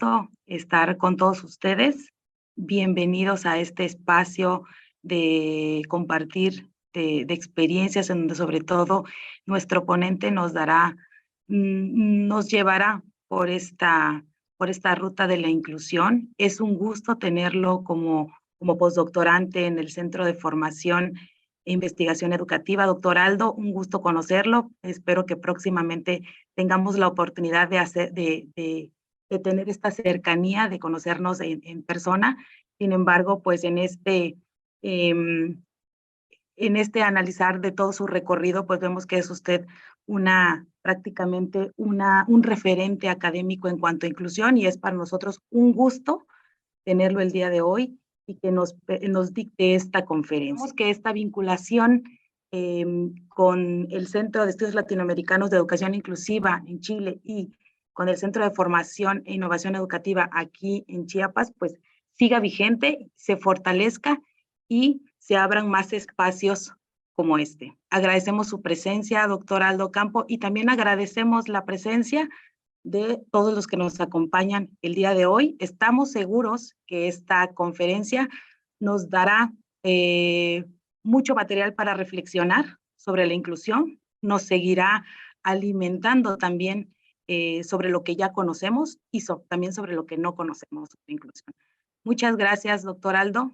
gusto estar con todos ustedes. Bienvenidos a este espacio de compartir de experiencias en donde sobre todo nuestro ponente nos dará, nos llevará por esta ruta de la inclusión. Es un gusto tenerlo como postdoctorante en el Centro de Formación e Investigación Educativa. Doctor Aldo, un gusto conocerlo. Espero que próximamente tengamos la oportunidad de tener esta cercanía, de conocernos en persona. Sin embargo, pues en este analizar de todo su recorrido, pues vemos que es usted prácticamente un referente académico en cuanto a inclusión, y es para nosotros un gusto tenerlo el día de hoy y que nos dicte esta conferencia. Vemos que esta vinculación con el Centro de Estudios Latinoamericanos de Educación Inclusiva en Chile y con el Centro de Formación e Innovación Educativa aquí en Chiapas, pues siga vigente, se fortalezca y se abran más espacios como este. Agradecemos su presencia, doctor Aldo Campo, y también agradecemos la presencia de todos los que nos acompañan el día de hoy. Estamos seguros que esta conferencia nos dará mucho material para reflexionar sobre la inclusión, nos seguirá alimentando también sobre lo que ya conocemos y también sobre lo que no conocemos sobre inclusión. Muchas gracias, doctor Aldo,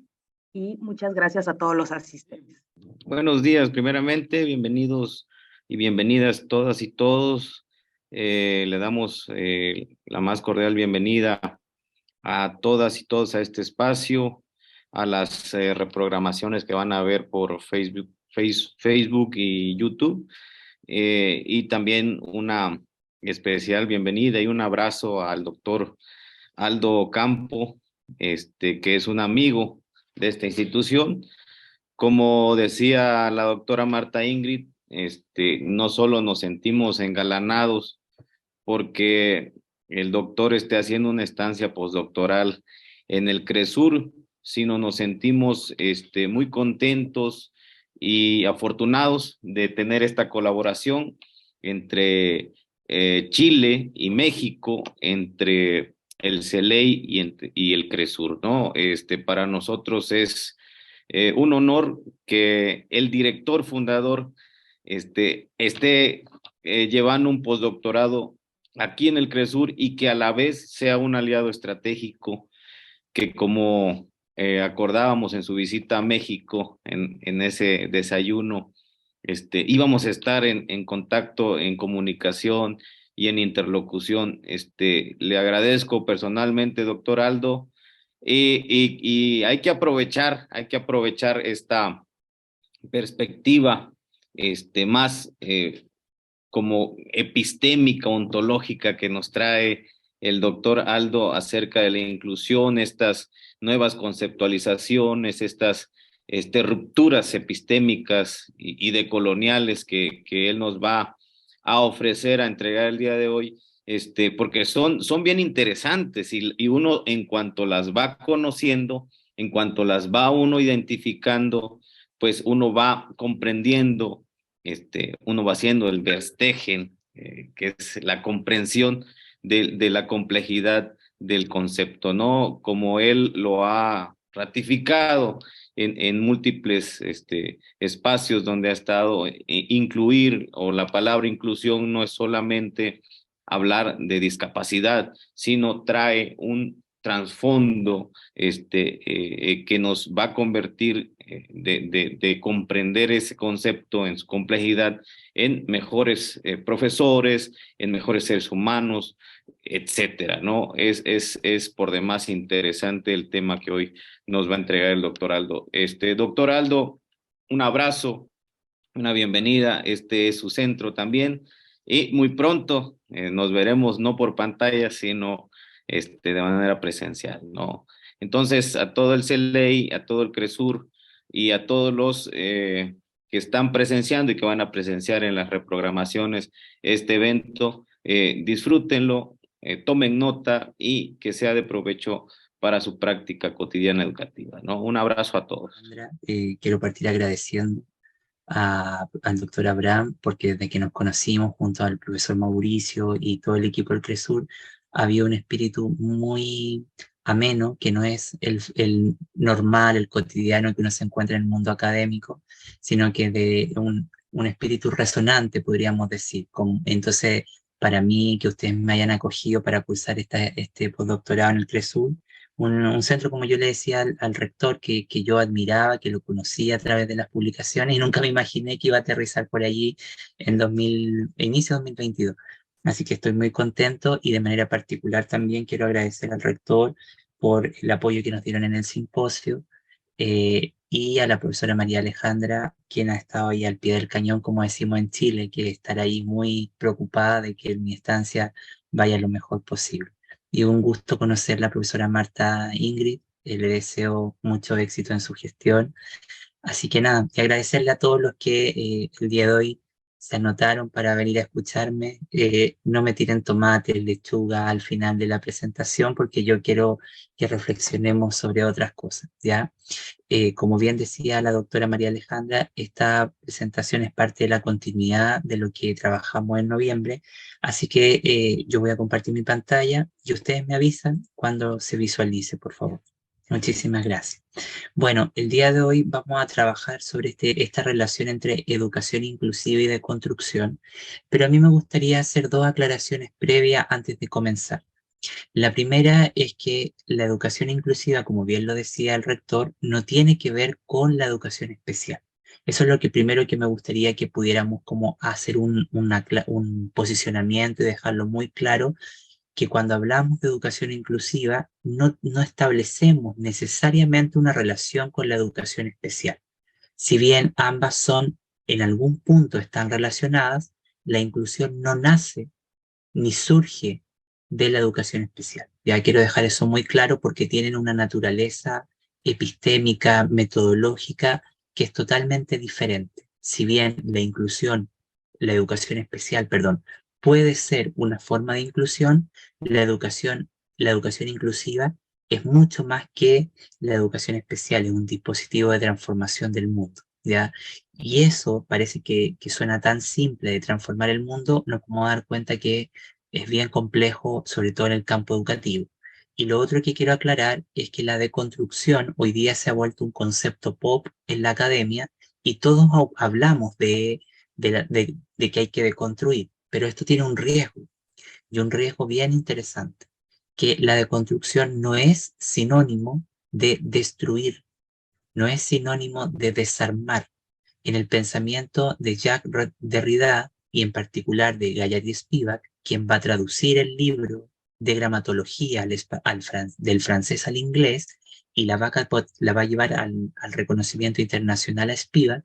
y muchas gracias a todos los asistentes. Buenos días, primeramente, bienvenidos y bienvenidas todas y todos. Le damos la más cordial bienvenida a todas y todos a este espacio, a las reprogramaciones que van a ver por Facebook y YouTube, y también una especial bienvenida y un abrazo al doctor Aldo Campo, que es un amigo de esta institución. Como decía la doctora Marta Ingrid, no solo nos sentimos engalanados porque el doctor esté haciendo una estancia postdoctoral en el CRESUR, sino nos sentimos muy contentos y afortunados de tener esta colaboración entre Chile y México, entre el CELEI y el CRESUR, ¿no? Para nosotros es un honor que el director fundador esté llevando un postdoctorado aquí en el CRESUR y que a la vez sea un aliado estratégico que, como acordábamos en su visita a México, en ese desayuno, íbamos a estar en contacto, en comunicación y en interlocución. Le agradezco personalmente, doctor Aldo, y hay que aprovechar esta perspectiva más como epistémica, ontológica, que nos trae el doctor Aldo acerca de la inclusión, estas nuevas conceptualizaciones, estas rupturas epistémicas y decoloniales que él nos va a ofrecer, a entregar el día de hoy, porque son bien interesantes y uno, en cuanto las va conociendo, en cuanto las va uno identificando, pues uno va comprendiendo, uno va haciendo el Verstehen, que es la comprensión de la complejidad del concepto, ¿no? Como él lo ha ratificado en múltiples espacios donde ha estado, incluir, o la palabra inclusión no es solamente hablar de discapacidad, sino trae un trasfondo que nos va a convertir, de comprender ese concepto en su complejidad, en mejores profesores, en mejores seres humanos, etcétera, ¿no? Es por demás interesante el tema que hoy nos va a entregar el doctor Aldo. Doctor Aldo, un abrazo, una bienvenida, este es su centro también, y muy pronto nos veremos no por pantalla, sino de manera presencial, ¿no? Entonces, a todo el CELEI, a todo el CRESUR y a todos los que están presenciando y que van a presenciar en las reprogramaciones este evento, disfrútenlo, tomen nota y que sea de provecho para su práctica cotidiana educativa, ¿no? Un abrazo a todos. Sandra, quiero partir agradeciendo al doctor Abraham, porque desde que nos conocimos junto al profesor Mauricio y todo el equipo del CRESUR, había un espíritu muy ameno, que no es el normal, el cotidiano que uno se encuentra en el mundo académico, sino que de un espíritu resonante, podríamos decir. Entonces, para mí, que ustedes me hayan acogido para cursar este postdoctorado en el CRESUL, un centro, como yo le decía al rector, que yo admiraba, que lo conocía a través de las publicaciones, y nunca me imaginé que iba a aterrizar por allí en inicio de 2022. Así que estoy muy contento, y de manera particular también quiero agradecer al rector por el apoyo que nos dieron en el simposio, y a la profesora María Alejandra, quien ha estado ahí al pie del cañón, como decimos en Chile, que estará ahí muy preocupada de que mi estancia vaya lo mejor posible. Y un gusto conocer a la profesora Marta Ingrid, le deseo mucho éxito en su gestión. Así que nada, y agradecerle a todos los que el día de hoy se anotaron para venir a escucharme. No me tiren tomates, lechuga al final de la presentación, porque yo quiero que reflexionemos sobre otras cosas, ¿ya? Como bien decía la doctora María Alejandra, esta presentación es parte de la continuidad de lo que trabajamos en noviembre, así que yo voy a compartir mi pantalla y ustedes me avisan cuando se visualice, por favor. Muchísimas gracias. Bueno, el día de hoy vamos a trabajar sobre esta relación entre educación inclusiva y deconstrucción, pero a mí me gustaría hacer dos aclaraciones previas antes de comenzar. La primera es que la educación inclusiva, como bien lo decía el rector, no tiene que ver con la educación especial. Eso es lo que primero que me gustaría que pudiéramos como hacer un posicionamiento y dejarlo muy claro, que cuando hablamos de educación inclusiva no establecemos necesariamente una relación con la educación especial. Si bien ambas en algún punto están relacionadas, la inclusión no nace ni surge de la educación especial. Ya quiero dejar eso muy claro, porque tienen una naturaleza epistémica, metodológica, que es totalmente diferente. Si bien la educación especial, perdón, puede ser una forma de inclusión, la educación inclusiva es mucho más que la educación especial, es un dispositivo de transformación del mundo, ¿ya? Y eso parece que suena tan simple, de transformar el mundo, nos podemos dar cuenta que es bien complejo, sobre todo en el campo educativo. Y lo otro que quiero aclarar es que la deconstrucción hoy día se ha vuelto un concepto pop en la academia, y todos hablamos de que hay que deconstruir, pero esto tiene un riesgo, y un riesgo bien interesante, que la deconstrucción no es sinónimo de destruir, no es sinónimo de desarmar. En el pensamiento de Jacques Derrida, y en particular de Gayatri Spivak, quien va a traducir el libro de gramatología del francés al inglés, y la va a llevar al reconocimiento internacional a Spivak,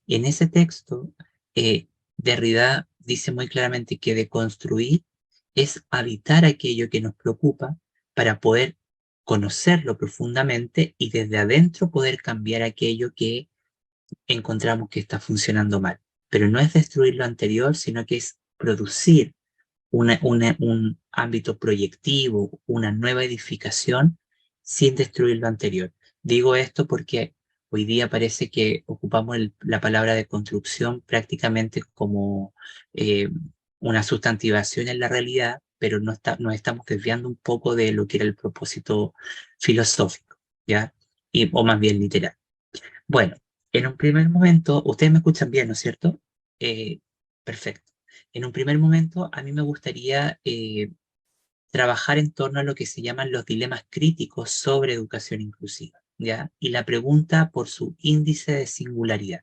en ese texto Derrida dice muy claramente que deconstruir es habitar aquello que nos preocupa para poder conocerlo profundamente, y desde adentro poder cambiar aquello que encontramos que está funcionando mal. Pero no es destruir lo anterior, sino que es producir un ámbito proyectivo, una nueva edificación, sin destruir lo anterior. Digo esto porque hoy día parece que ocupamos la palabra de construcción prácticamente como eh, una sustantivación en la realidad, pero nos estamos desviando un poco de lo que era el propósito filosófico, ¿ya? O más bien literal. Bueno, en un primer momento, ustedes me escuchan bien, ¿no es cierto? Eh, Perfecto. En un primer momento, a mí me gustaría trabajar en torno a lo que se llaman los dilemas críticos sobre educación inclusiva, ¿ya? Y la pregunta por su índice de singularidad.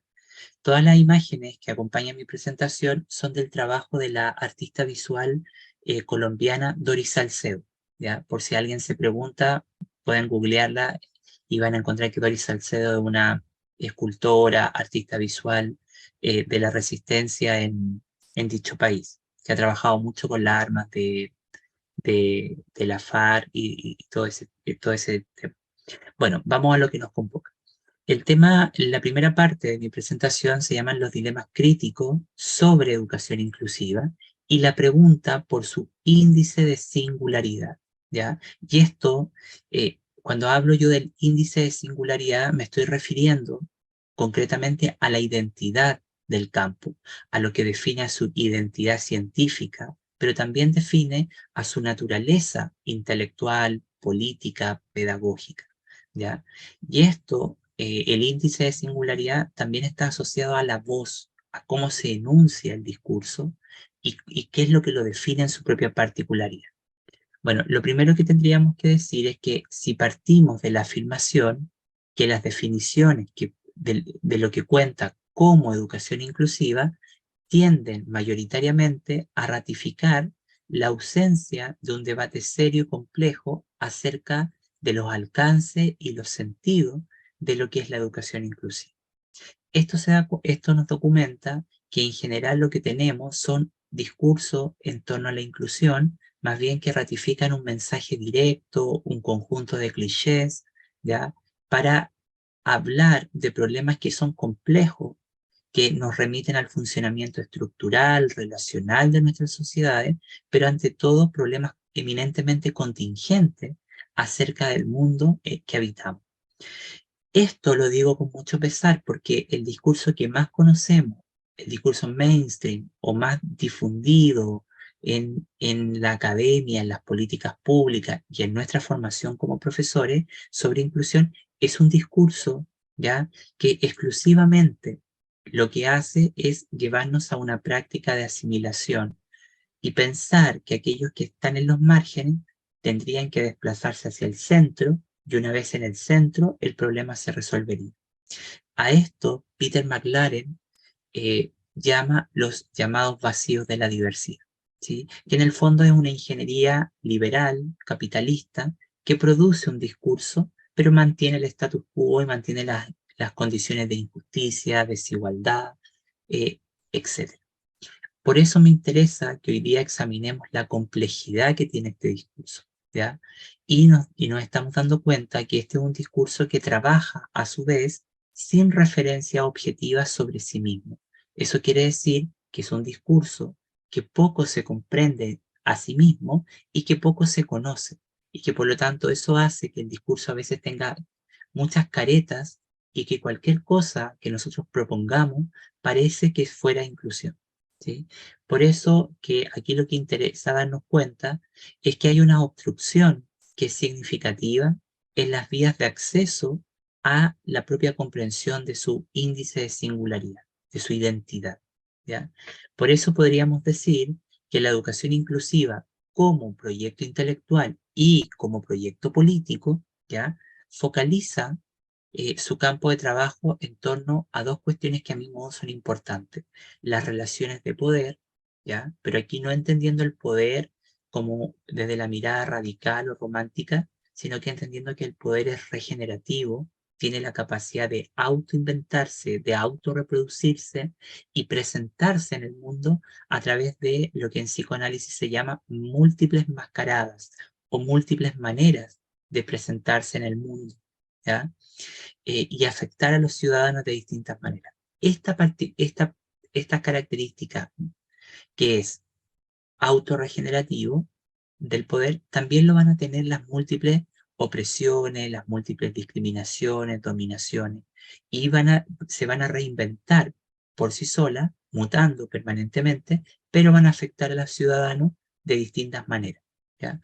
Todas las imágenes que acompañan mi presentación son del trabajo de la artista visual colombiana Doris Salcedo, ¿ya? Por si alguien se pregunta, pueden googlearla y van a encontrar que Doris Salcedo es una escultora, artista visual de la resistencia en dicho país, que ha trabajado mucho con las armas de la FARC y todo ese tema. Bueno, vamos a lo que nos convoca. El tema, la primera parte de mi presentación se llama los dilemas críticos sobre educación inclusiva, y la pregunta por su índice de singularidad, ¿ya? Y esto, cuando hablo yo del índice de singularidad, me estoy refiriendo concretamente a la identidad del campo, a lo que define a su identidad científica, pero también define a su naturaleza intelectual, política, pedagógica, ¿ya? Y esto, el índice de singularidad también está asociado a la voz, a cómo se enuncia el discurso y qué es lo que lo define en su propia particularidad. Bueno, lo primero que tendríamos que decir es que si partimos de la afirmación que las definiciones de lo que cuenta como educación inclusiva tienden mayoritariamente a ratificar la ausencia de un debate serio y complejo acerca de los alcances y los sentidos de lo que es la educación inclusiva. Esto nos documenta que en general lo que tenemos son discursos en torno a la inclusión, más bien que ratifican un mensaje directo, un conjunto de clichés, ¿ya? Para hablar de problemas que son complejos, que nos remiten al funcionamiento estructural, relacional de nuestras sociedades, pero ante todo problemas eminentemente contingentes acerca del mundo que habitamos. Esto lo digo con mucho pesar porque el discurso que más conocemos, el discurso mainstream o más difundido en la academia, en las políticas públicas y en nuestra formación como profesores sobre inclusión, es un discurso, ¿ya?, que exclusivamente lo que hace es llevarnos a una práctica de asimilación y pensar que aquellos que están en los márgenes tendrían que desplazarse hacia el centro y una vez en el centro el problema se resolvería. A esto Peter McLaren llama los llamados vacíos de la diversidad, ¿sí? Que en el fondo es una ingeniería liberal, capitalista, que produce un discurso, pero mantiene el status quo y mantiene las condiciones de injusticia, desigualdad, etc. Por eso me interesa que hoy día examinemos la complejidad que tiene este discurso, ¿ya? Y nos estamos dando cuenta que este es un discurso que trabaja, a su vez, sin referencia objetiva sobre sí mismo. Eso quiere decir que es un discurso que poco se comprende a sí mismo y que poco se conoce, y que por lo tanto eso hace que el discurso a veces tenga muchas caretas y que cualquier cosa que nosotros propongamos parece que fuera inclusión, ¿sí? Por eso que aquí lo que interesa darnos cuenta es que hay una obstrucción que es significativa en las vías de acceso a la propia comprensión de su índice de singularidad, de su identidad, ¿ya? Por eso podríamos decir que la educación inclusiva como proyecto intelectual y como proyecto político, ¿ya?, focaliza su campo de trabajo en torno a dos cuestiones que a mi modo son importantes: las relaciones de poder, ¿ya? Pero aquí no entendiendo el poder como desde la mirada radical o romántica, sino que entendiendo que el poder es regenerativo, tiene la capacidad de autoinventarse, de autorreproducirse y presentarse en el mundo a través de lo que en psicoanálisis se llama múltiples mascaradas o múltiples maneras de presentarse en el mundo, ¿ya? Y afectar a los ciudadanos de distintas maneras. Esta característica, que es autorregenerativo del poder, también lo van a tener las múltiples opresiones, las múltiples discriminaciones, dominaciones, y se van a reinventar por sí solas, mutando permanentemente, pero van a afectar a los ciudadanos de distintas maneras, ¿ya?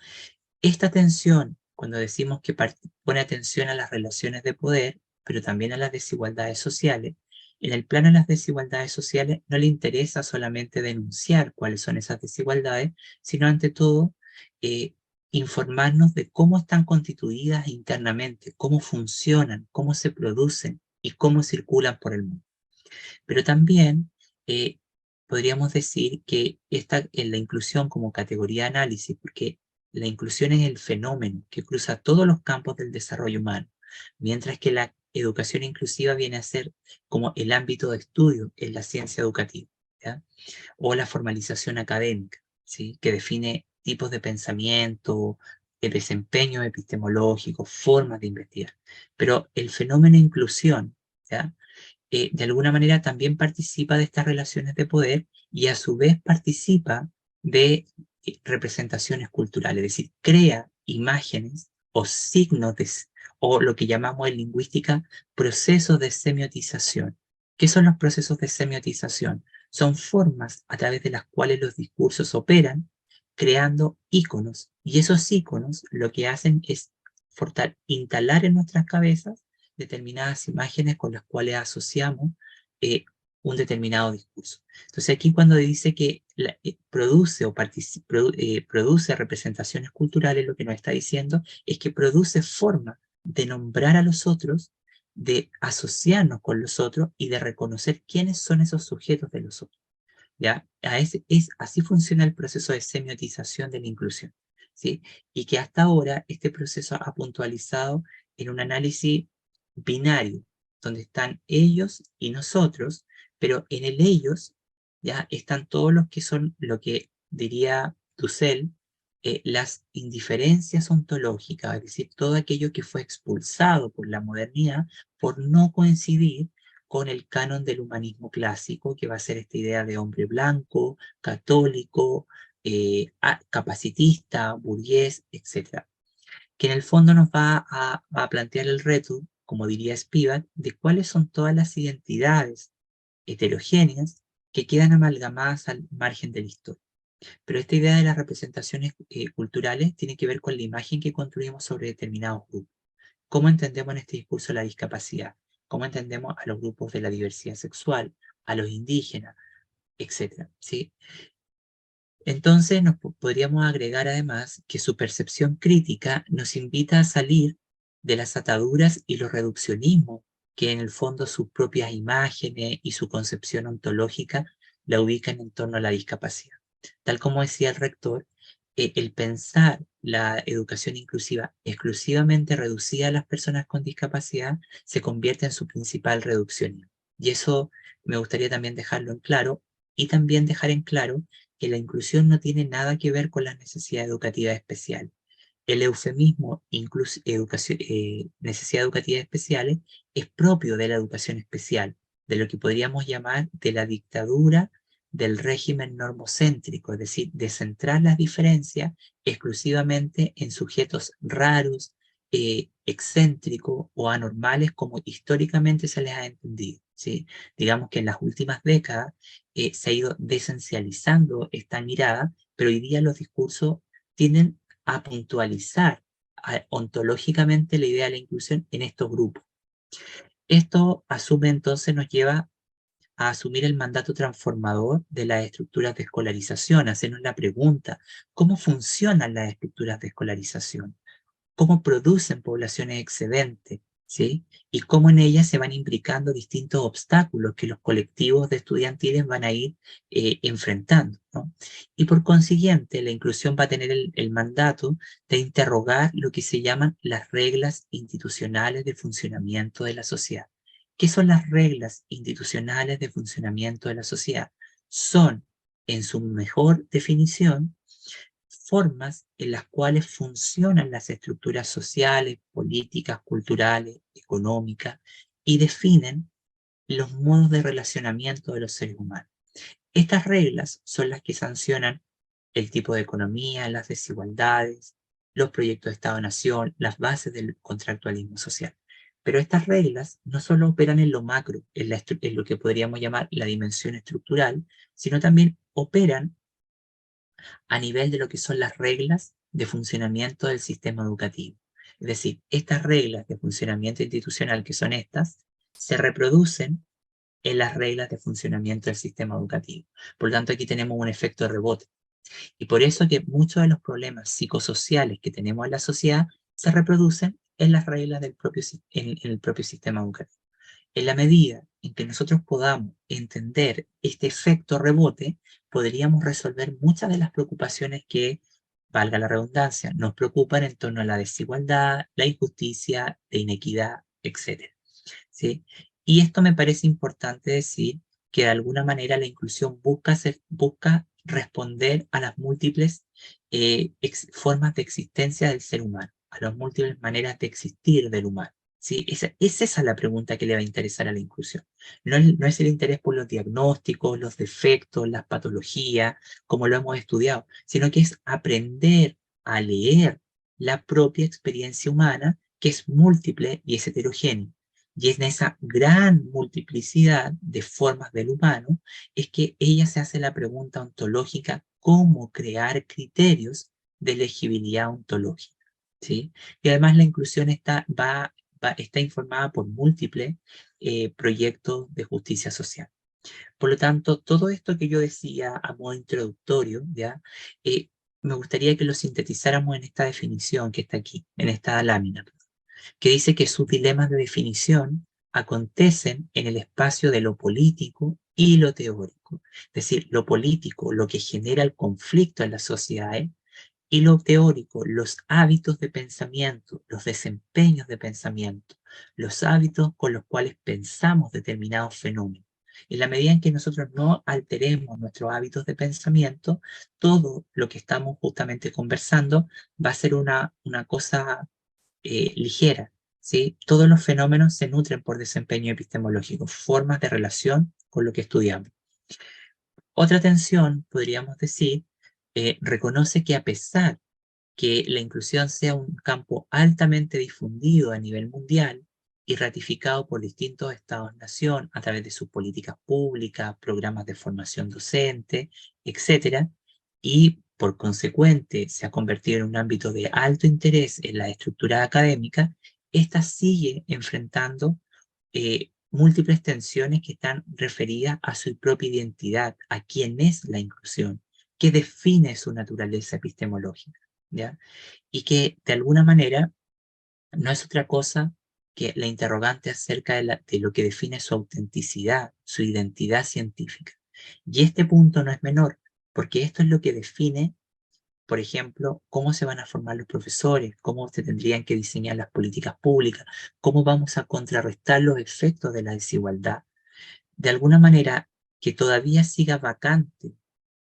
Esta tensión, cuando decimos que pone atención a las relaciones de poder, pero también a las desigualdades sociales, en el plano de las desigualdades sociales no le interesa solamente denunciar cuáles son esas desigualdades, sino ante todo informarnos de cómo están constituidas internamente, cómo funcionan, cómo se producen y cómo circulan por el mundo. Pero también podríamos decir que en la inclusión como categoría de análisis, porque la inclusión es el fenómeno que cruza todos los campos del desarrollo humano, mientras que la educación inclusiva viene a ser como el ámbito de estudio en la ciencia educativa, ¿ya? O la formalización académica, ¿sí?, que define tipos de pensamiento, de desempeño epistemológico, formas de investigar. Pero el fenómeno inclusión, ¿ya?, de alguna manera también participa de estas relaciones de poder y a su vez participa de representaciones culturales, es decir, crea imágenes o signos o lo que llamamos en lingüística procesos de semiotización. ¿Qué son los procesos de semiotización? Son formas a través de las cuales los discursos operan creando íconos. Y esos íconos lo que hacen es instalar en nuestras cabezas determinadas imágenes con las cuales asociamos un determinado discurso. Entonces aquí cuando dice que produce representaciones culturales, lo que nos está diciendo es que produce forma de nombrar a los otros, de asociarnos con los otros y de reconocer quiénes son esos sujetos de los otros. ¿Ya? Así funciona el proceso de semiotización de la inclusión, ¿sí? Y que hasta ahora este proceso ha puntualizado en un análisis binario, donde están ellos y nosotros, pero en el ellos ya están todos los que son lo que diría Dussel, las indiferencias ontológicas, es decir, todo aquello que fue expulsado por la modernidad por no coincidir con el canon del humanismo clásico, que va a ser esta idea de hombre blanco, católico, capacitista, burgués, etc. Que en el fondo nos va a plantear el reto, como diría Spivak, de cuáles son todas las identidades heterogéneas que quedan amalgamadas al margen de la historia. Pero esta idea de las representaciones culturales tiene que ver con la imagen que construimos sobre determinados grupos. ¿Cómo entendemos en este discurso la discapacidad? ¿Cómo entendemos a los grupos de la diversidad sexual, a los indígenas, etcétera? ¿Sí? Entonces podríamos agregar además que su percepción crítica nos invita a salir de las ataduras y los reduccionismos que en el fondo sus propias imágenes y su concepción ontológica la ubican en torno a la discapacidad. Tal como decía el rector, el pensar la educación inclusiva exclusivamente reducida a las personas con discapacidad se convierte en su principal reduccionismo. Y eso me gustaría también dejarlo en claro, y también dejar en claro que la inclusión no tiene nada que ver con las necesidades educativas especiales. El eufemismo necesidades educativas especiales es propio de la educación especial, de lo que podríamos llamar de la dictadura del régimen normocéntrico, es decir, de centrar las diferencias exclusivamente en sujetos raros, excéntricos o anormales como históricamente se les ha entendido, ¿sí? Digamos que en las últimas décadas se ha ido desencializando esta mirada, pero hoy día los discursos tienden a puntualizar ontológicamente la idea de la inclusión en estos grupos. Esto asume entonces, nos lleva a asumir el mandato transformador de las estructuras de escolarización, hacernos la pregunta, ¿cómo funcionan las estructuras de escolarización? ¿Cómo producen poblaciones excedentes? ¿Sí? Y cómo en ellas se van imbricando distintos obstáculos que los colectivos de estudiantiles van a ir enfrentando, ¿no? Y por consiguiente, la inclusión va a tener el mandato de interrogar lo que se llaman las reglas institucionales de funcionamiento de la sociedad. ¿Qué son las reglas institucionales de funcionamiento de la sociedad? Son, en su mejor definición, formas en las cuales funcionan las estructuras sociales, políticas, culturales, económicas, y definen los modos de relacionamiento de los seres humanos. Estas reglas son las que sancionan el tipo de economía, las desigualdades, los proyectos de Estado-Nación, las bases del contractualismo social. Pero estas reglas no solo operan en lo macro, en lo que podríamos llamar la dimensión estructural, sino también operan a nivel de lo que son las reglas de funcionamiento del sistema educativo. Es decir, estas reglas de funcionamiento institucional, que son estas, se reproducen en las reglas de funcionamiento del sistema educativo. Por lo tanto, aquí tenemos un efecto de rebote. Y por eso que muchos de los problemas psicosociales que tenemos en la sociedad se reproducen en las reglas del en el propio sistema educativo. En la medida en que nosotros podamos entender este efecto rebote, podríamos resolver muchas de las preocupaciones que, valga la redundancia, nos preocupan en torno a la desigualdad, la injusticia, la inequidad, etc. ¿Sí? Y esto me parece importante decir que de alguna manera la inclusión busca responder a las múltiples formas de existencia del ser humano, a las múltiples maneras de existir del humano. ¿Sí? Es esa la pregunta que le va a interesar a la inclusión. No es el interés por los diagnósticos, los defectos, las patologías, como lo hemos estudiado, sino que es aprender a leer la propia experiencia humana, que es múltiple y es heterogénea. Y en esa gran multiplicidad de formas del humano es que ella se hace la pregunta ontológica, cómo crear criterios de elegibilidad ontológica, ¿sí? Y además la inclusión está informada por múltiples proyectos de justicia social. Por lo tanto, todo esto que yo decía a modo introductorio, ¿ya? Me gustaría que lo sintetizáramos en esta definición que está aquí, en esta lámina, que dice que sus dilemas de definición acontecen en el espacio de lo político y lo teórico. Es decir, lo político, lo que genera el conflicto en las sociedades, y lo teórico, los hábitos de pensamiento, los desempeños de pensamiento, los hábitos con los cuales pensamos determinados fenómenos. En la medida en que nosotros no alteremos nuestros hábitos de pensamiento, todo lo que estamos justamente conversando va a ser una cosa ligera, ¿sí? Todos los fenómenos se nutren por desempeño epistemológico, formas de relación con lo que estudiamos. Otra tensión, podríamos decir, reconoce que a pesar que la inclusión sea un campo altamente difundido a nivel mundial y ratificado por distintos estados-nación a través de sus políticas públicas, programas de formación docente, etc., y por consecuente se ha convertido en un ámbito de alto interés en la estructura académica, esta sigue enfrentando múltiples tensiones que están referidas a su propia identidad, a quién es la inclusión, qué define su naturaleza epistemológica, ¿ya? Y que de alguna manera no es otra cosa que la interrogante acerca de lo que define su autenticidad, su identidad científica. Y este punto no es menor, porque esto es lo que define, por ejemplo, cómo se van a formar los profesores, cómo se tendrían que diseñar las políticas públicas, cómo vamos a contrarrestar los efectos de la desigualdad. De alguna manera, que todavía siga vacante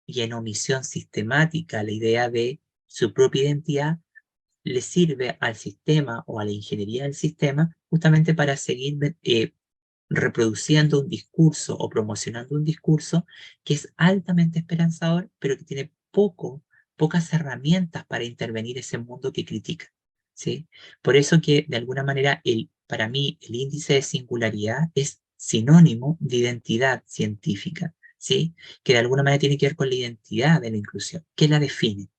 y en omisión sistemática la idea de su propia identidad, le sirve al sistema o a la ingeniería del sistema justamente para seguir reproduciendo un discurso o promocionando un discurso que es altamente esperanzador, pero que tiene pocas herramientas para intervenir ese mundo que critica, ¿sí? Por eso que de alguna manera para mí el índice de singularidad es sinónimo de identidad científica, ¿sí? Que de alguna manera tiene que ver con la identidad de la inclusión. ¿Qué la define?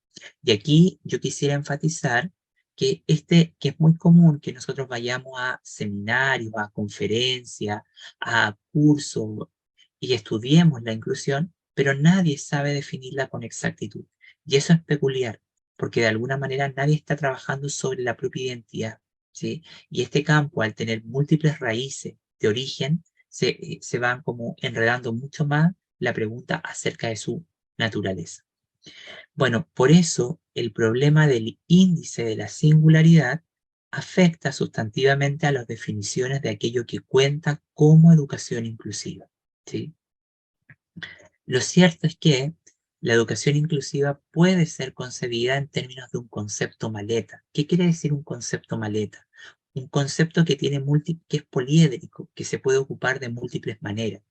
Y aquí yo quisiera enfatizar que es muy común que nosotros vayamos a seminarios, a conferencias, a cursos y estudiemos la inclusión, pero nadie sabe definirla con exactitud. Y eso es peculiar, porque de alguna manera nadie está trabajando sobre la propia identidad, ¿sí? Y este campo, al tener múltiples raíces de origen, se van como enredando mucho más la pregunta acerca de su naturaleza. Bueno, por eso el problema del índice de la singularidad afecta sustantivamente a las definiciones de aquello que cuenta como educación inclusiva, ¿sí? Lo cierto es que la educación inclusiva puede ser concebida en términos de un concepto maleta. ¿Qué quiere decir un concepto maleta? Un concepto que que es poliédrico, que se puede ocupar de múltiples maneras.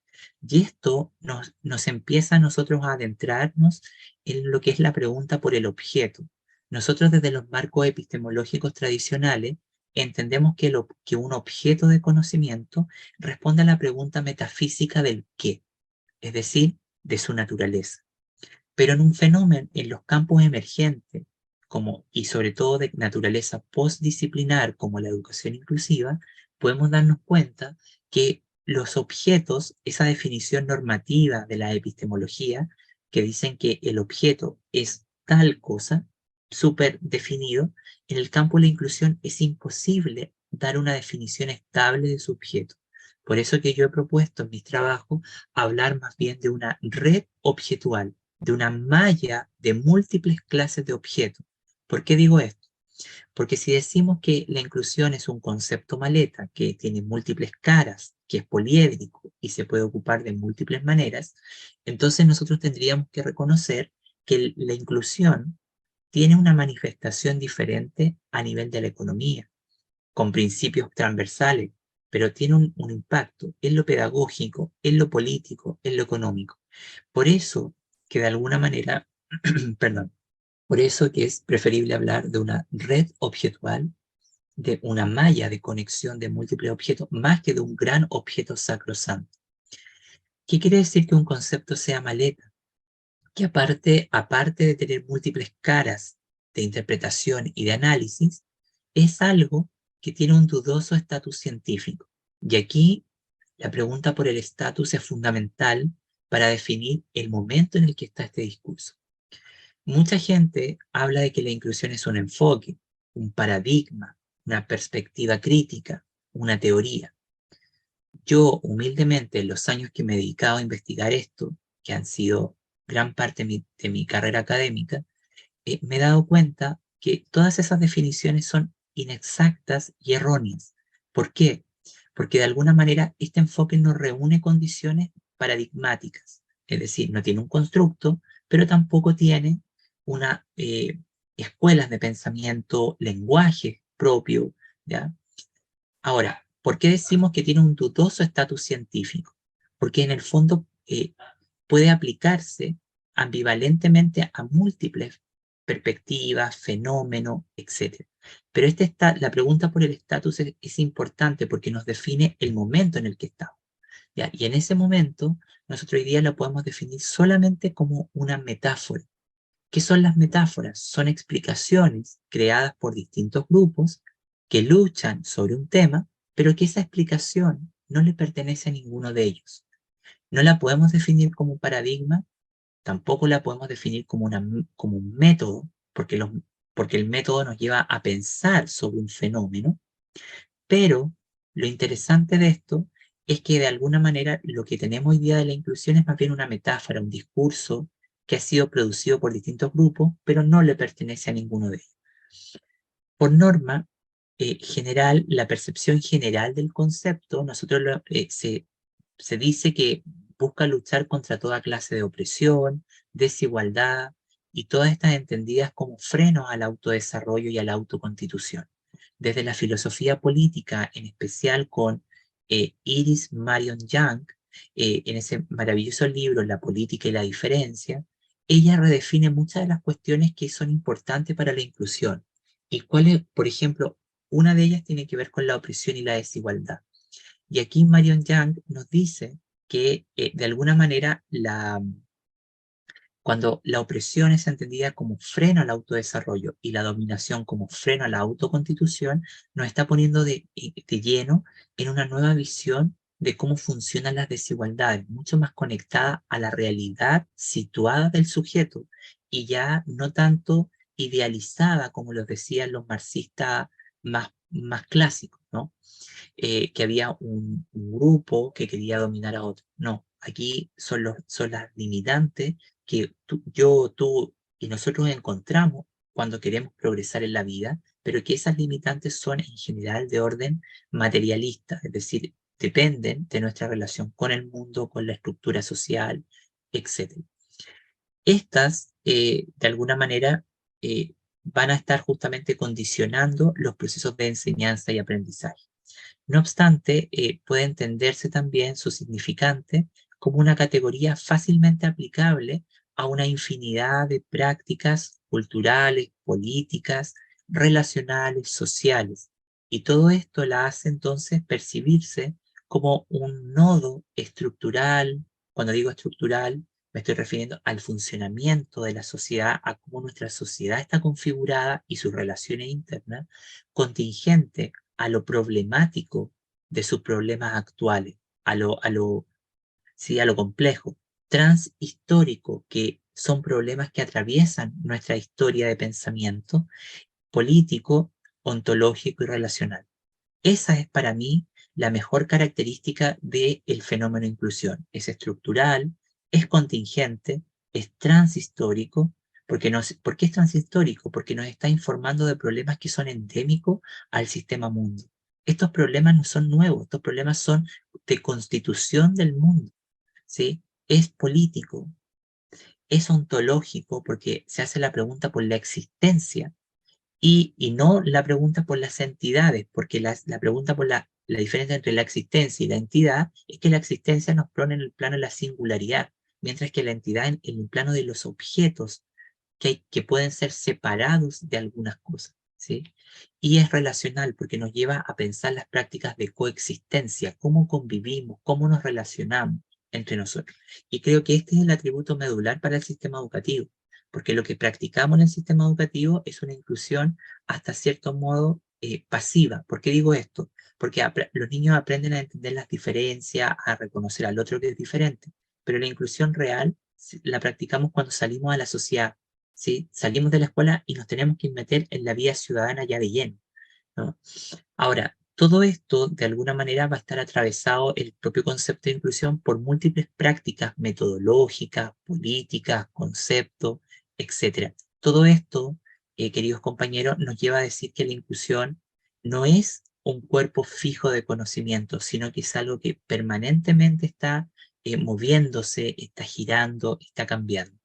Y esto nos empieza a nosotros a adentrarnos en lo que es la pregunta por el objeto. Nosotros desde los marcos epistemológicos tradicionales entendemos que un objeto de conocimiento responde a la pregunta metafísica del qué, es decir, de su naturaleza. Pero en un fenómeno, en los campos emergentes, y sobre todo de naturaleza postdisciplinar, como la educación inclusiva, podemos darnos cuenta que los objetos, esa definición normativa de la epistemología, que dicen que el objeto es tal cosa, súper definido, en el campo de la inclusión es imposible dar una definición estable de su objeto. Por eso que yo he propuesto en mis trabajos hablar más bien de una red objetual, de una malla de múltiples clases de objetos. ¿Por qué digo esto? Porque si decimos que la inclusión es un concepto maleta que tiene múltiples caras, que es poliédrico y se puede ocupar de múltiples maneras, entonces nosotros tendríamos que reconocer que la inclusión tiene una manifestación diferente a nivel de la economía, con principios transversales, pero tiene un impacto en lo pedagógico, en lo político, en lo económico. Por eso que de alguna manera, perdón, por eso que es preferible hablar de una red objetual, de una malla de conexión de múltiples objetos, más que de un gran objeto sacrosanto. ¿Qué quiere decir que un concepto sea maleta? que aparte de tener múltiples caras de interpretación y de análisis, es algo que tiene un dudoso estatus científico. Y aquí la pregunta por el estatus es fundamental para definir el momento en el que está este discurso. Mucha gente habla de que la inclusión es un enfoque, un paradigma, una perspectiva crítica, una teoría. Yo, humildemente, en los años que me he dedicado a investigar esto, que han sido gran parte de mi carrera académica, me he dado cuenta que todas esas definiciones son inexactas y erróneas. ¿Por qué? Porque de alguna manera este enfoque no reúne condiciones paradigmáticas, es decir, no tiene un constructo, pero tampoco tiene una escuelas de pensamiento, lenguaje propio, ¿ya? Ahora, ¿por qué decimos que tiene un dudoso estatus científico? Porque en el fondo puede aplicarse ambivalentemente a múltiples perspectivas, fenómenos, etc. Pero la pregunta por el estatus es importante porque nos define el momento en el que estamos, ¿ya? Y en ese momento, nosotros hoy día la podemos definir solamente como una metáfora. ¿Qué son las metáforas? Son explicaciones creadas por distintos grupos que luchan sobre un tema, pero que esa explicación no le pertenece a ninguno de ellos. No la podemos definir como un paradigma, tampoco la podemos definir como un método, porque el método nos lleva a pensar sobre un fenómeno, pero lo interesante de esto es que de alguna manera lo que tenemos hoy día de la inclusión es más bien una metáfora, un discurso que ha sido producido por distintos grupos, pero no le pertenece a ninguno de ellos. Por norma general, la percepción general del concepto, se dice que busca luchar contra toda clase de opresión, desigualdad, y todas estas entendidas como frenos al autodesarrollo y a la autoconstitución. Desde la filosofía política, en especial con Iris Marion Young, en ese maravilloso libro La política y la diferencia, ella redefine muchas de las cuestiones que son importantes para la inclusión. ¿Y cuáles, por ejemplo, una de ellas tiene que ver con la opresión y la desigualdad? Y aquí Marion Young nos dice que de alguna manera cuando la opresión es entendida como freno al autodesarrollo y la dominación como freno a la autoconstitución, nos está poniendo de lleno en una nueva visión de cómo funcionan las desigualdades, mucho más conectada a la realidad situada del sujeto y ya no tanto idealizada como lo decían los marxistas más clásicos, ¿no? Que había un grupo que quería dominar a otro. No, aquí son las limitantes que tú y nosotros encontramos cuando queremos progresar en la vida, pero que esas limitantes son en general de orden materialista, es decir, dependen de nuestra relación con el mundo, con la estructura social, etc. Estas, de alguna manera, van a estar justamente condicionando los procesos de enseñanza y aprendizaje. No obstante, puede entenderse también su significante como una categoría fácilmente aplicable a una infinidad de prácticas culturales, políticas, relacionales, sociales. Y todo esto la hace entonces percibirse como un nodo estructural. Cuando digo estructural, me estoy refiriendo al funcionamiento de la sociedad, a cómo nuestra sociedad está configurada y sus relaciones internas, contingente a lo problemático de sus problemas actuales, sí, a lo complejo, transhistórico, que son problemas que atraviesan nuestra historia de pensamiento político, ontológico y relacional. Esa es para mí la mejor característica del fenómeno inclusión. Es estructural, es contingente, es transhistórico. ¿Por qué es transhistórico? Porque nos está informando de problemas que son endémicos al sistema mundo. Estos problemas no son nuevos, estos problemas son de constitución del mundo, ¿sí? Es político, es ontológico porque se hace la pregunta por la existencia y no la pregunta por las entidades, porque la pregunta por la diferencia entre la existencia y la entidad es que la existencia nos pone en el plano de la singularidad, mientras que la entidad en el plano de los objetos que pueden ser separados de algunas cosas, ¿sí? Y es relacional porque nos lleva a pensar las prácticas de coexistencia, cómo convivimos, cómo nos relacionamos, entre nosotros. Y creo que este es el atributo medular para el sistema educativo, porque lo que practicamos en el sistema educativo es una inclusión hasta cierto modo pasiva. ¿Por qué digo esto? Porque los niños aprenden a entender las diferencias, a reconocer al otro que es diferente, pero la inclusión real la practicamos cuando salimos a la sociedad, ¿sí? Salimos de la escuela y nos tenemos que meter en la vida ciudadana ya de lleno, ¿no? Ahora, todo esto de alguna manera va a estar atravesado el propio concepto de inclusión por múltiples prácticas metodológicas, políticas, conceptos, etc. Todo esto, queridos compañeros, nos lleva a decir que la inclusión no es un cuerpo fijo de conocimiento, sino que es algo que permanentemente está moviéndose, está girando, está cambiando.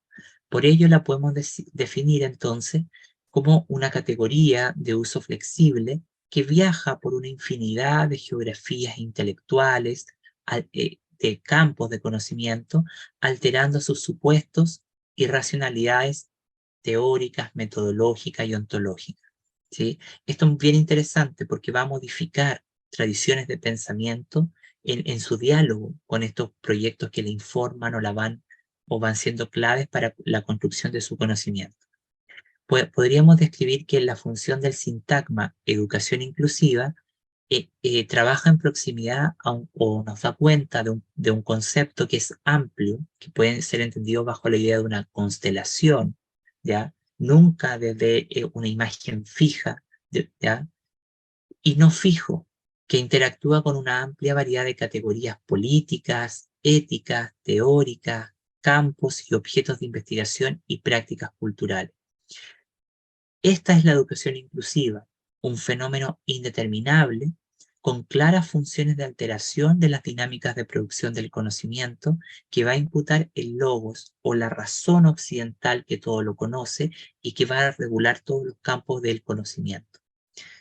Por ello la podemos definir entonces como una categoría de uso flexible que viaja por una infinidad de geografías intelectuales, de campos de conocimiento, alterando sus supuestos y racionalidades teóricas, metodológicas y ontológicas, ¿sí? Esto es bien interesante porque va a modificar tradiciones de pensamiento en su diálogo con estos proyectos que le informan o van siendo claves para la construcción de su conocimiento. Podríamos describir que la función del sintagma educación inclusiva trabaja en proximidad o nos da cuenta de un concepto que es amplio, que puede ser entendido bajo la idea de una constelación, ¿ya? Nunca desde una imagen fija, ¿ya? Y no fijo, que interactúa con una amplia variedad de categorías políticas, éticas, teóricas, campos y objetos de investigación y prácticas culturales. Esta es la educación inclusiva, un fenómeno indeterminable con claras funciones de alteración de las dinámicas de producción del conocimiento que va a imputar el logos o la razón occidental que todo lo conoce y que va a regular todos los campos del conocimiento,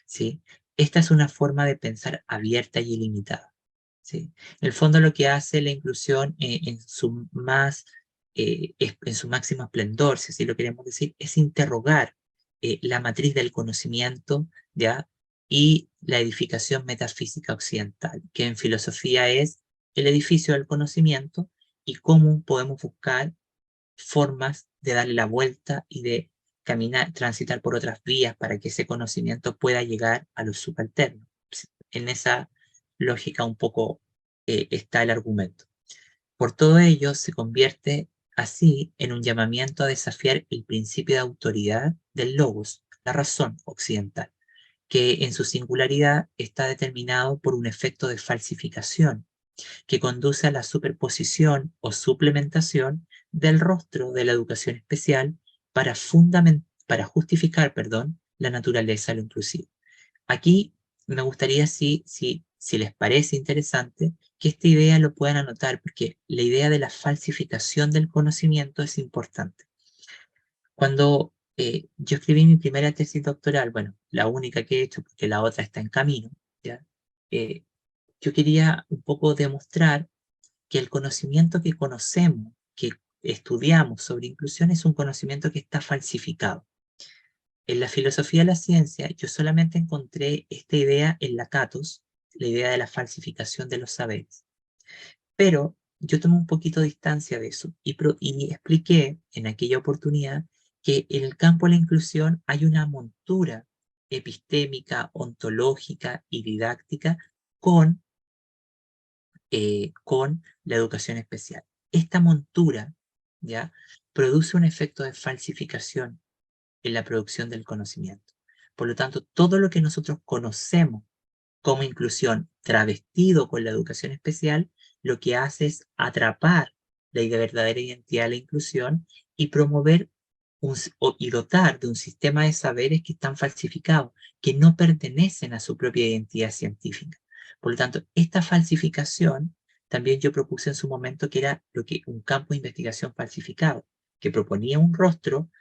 ¿sí? Esta es una forma de pensar abierta y ilimitada, ¿sí? En el fondo lo que hace la inclusión en su máximo esplendor, si así lo queremos decir, es interrogar la matriz del conocimiento, ¿ya? Y la edificación metafísica occidental, que en filosofía es el edificio del conocimiento y cómo podemos buscar formas de darle la vuelta y de caminar, transitar por otras vías para que ese conocimiento pueda llegar a los subalternos. En esa lógica un poco está el argumento. Por todo ello, se convierte así en un llamamiento a desafiar el principio de autoridad del logos, la razón occidental, que en su singularidad está determinado por un efecto de falsificación que conduce a la superposición o suplementación del rostro de la educación especial para justificar, la naturaleza de lo inclusivo. Aquí me gustaría, si les parece interesante, que esta idea lo puedan anotar, porque la idea de la falsificación del conocimiento es importante. Cuando yo escribí mi primera tesis doctoral, bueno, la única que he hecho, porque la otra está en camino, ¿ya? Yo quería un poco demostrar que el conocimiento que conocemos, que estudiamos sobre inclusión, es un conocimiento que está falsificado. En la filosofía de la ciencia, yo solamente encontré esta idea en Lakatos, la idea de la falsificación de los saberes. Pero yo tomé un poquito de distancia de eso y expliqué en aquella oportunidad que en el campo de la inclusión hay una montura epistémica, ontológica y didáctica con la educación especial. Esta montura, ¿ya?, produce un efecto de falsificación en la producción del conocimiento. Por lo tanto, todo lo que nosotros conocemos como inclusión travestido con la educación especial, lo que hace es atrapar la verdadera identidad de la inclusión y promover y dotar de un sistema de saberes que están falsificados, que no pertenecen a su propia identidad científica. Por lo tanto, esta falsificación también yo propuse en su momento que era lo que un campo de investigación falsificado, que proponía un rostro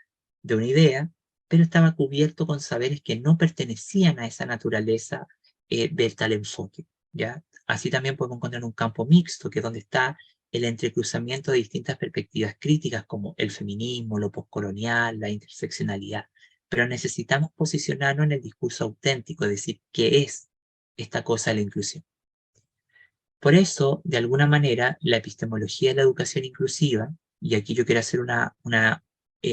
de una idea, pero estaba cubierto con saberes que no pertenecían a esa naturaleza del tal enfoque, ¿ya? Así también podemos encontrar un campo mixto, que es donde está el entrecruzamiento de distintas perspectivas críticas como el feminismo, lo postcolonial, la interseccionalidad. Pero necesitamos posicionarnos en el discurso auténtico, es decir, ¿qué es esta cosa de la inclusión? Por eso, de alguna manera, la epistemología de la educación inclusiva, y aquí yo quiero hacer una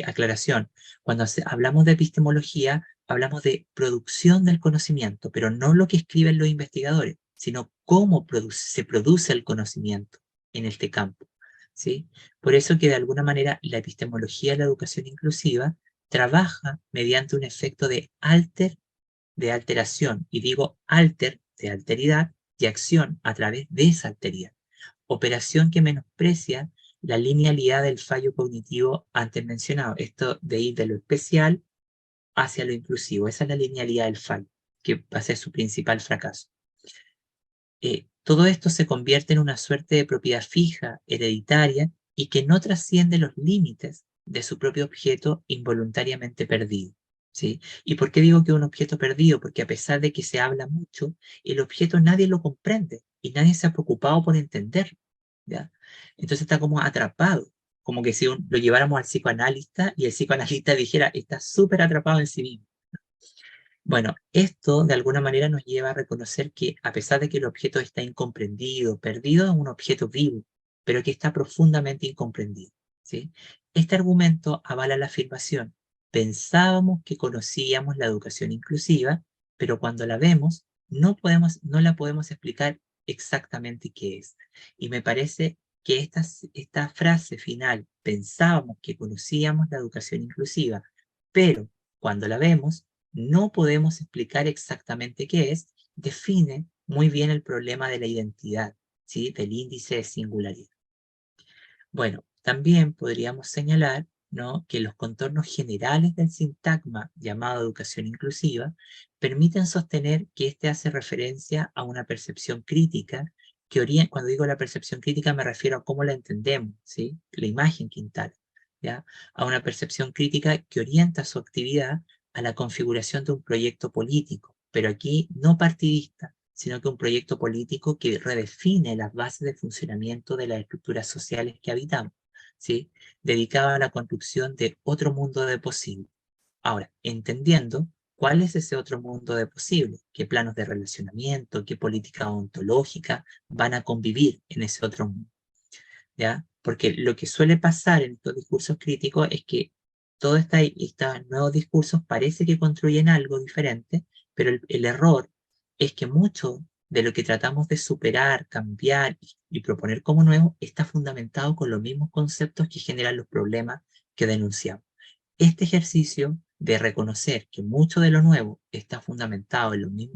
aclaración, cuando hablamos de epistemología, hablamos de producción del conocimiento, pero no lo que escriben los investigadores, sino cómo se produce el conocimiento en este campo, ¿sí? Por eso que de alguna manera la epistemología de la educación inclusiva trabaja mediante un efecto de alteración, y digo de alteridad, y acción a través de esa alteridad. Operación que menosprecia la linealidad del fallo cognitivo antes mencionado. Esto de ir de lo especial hacia lo inclusivo. Esa es la linealidad del fallo, que va a ser su principal fracaso. Todo esto se convierte en una suerte de propiedad fija, hereditaria, y que no trasciende los límites de su propio objeto involuntariamente perdido, ¿sí? ¿Y por qué digo que es un objeto perdido? Porque a pesar de que se habla mucho, el objeto nadie lo comprende y nadie se ha preocupado por entenderlo, ¿ya? Entonces está como atrapado, como que si lo lleváramos al psicoanalista y el psicoanalista dijera, está súper atrapado en sí mismo. Bueno, esto de alguna manera nos lleva a reconocer que a pesar de que el objeto está incomprendido, perdido, es un objeto vivo, pero que está profundamente incomprendido, ¿sí? Este argumento avala la afirmación: pensábamos que conocíamos la educación inclusiva, pero cuando la vemos no la podemos explicar exactamente qué es. Y me parece que esta frase final, pensábamos que conocíamos la educación inclusiva, pero cuando la vemos no podemos explicar exactamente qué es, define muy bien el problema de la identidad, ¿sí? Del índice de singularidad. Bueno, también podríamos señalar, ¿no?, que los contornos generales del sintagma llamado educación inclusiva permiten sostener que éste hace referencia a una percepción crítica que orienta. Cuando digo la percepción crítica me refiero a cómo la entendemos, ¿sí? La imagen que instala, ¿ya? A una percepción crítica que orienta su actividad a la configuración de un proyecto político, pero aquí no partidista, sino que un proyecto político que redefine las bases de funcionamiento de las estructuras sociales que habitamos, ¿sí? Dedicado a la construcción de otro mundo de posible. Ahora, entendiendo cuál es ese otro mundo de posible, qué planos de relacionamiento, qué política ontológica van a convivir en ese otro mundo, ¿ya? Porque lo que suele pasar en estos discursos críticos es que todos estos nuevos discursos parece que construyen algo diferente, pero el error es que mucho de lo que tratamos de superar, cambiar y proponer como nuevo está fundamentado con los mismos conceptos que generan los problemas que denunciamos. Este ejercicio de reconocer que mucho de lo nuevo está fundamentado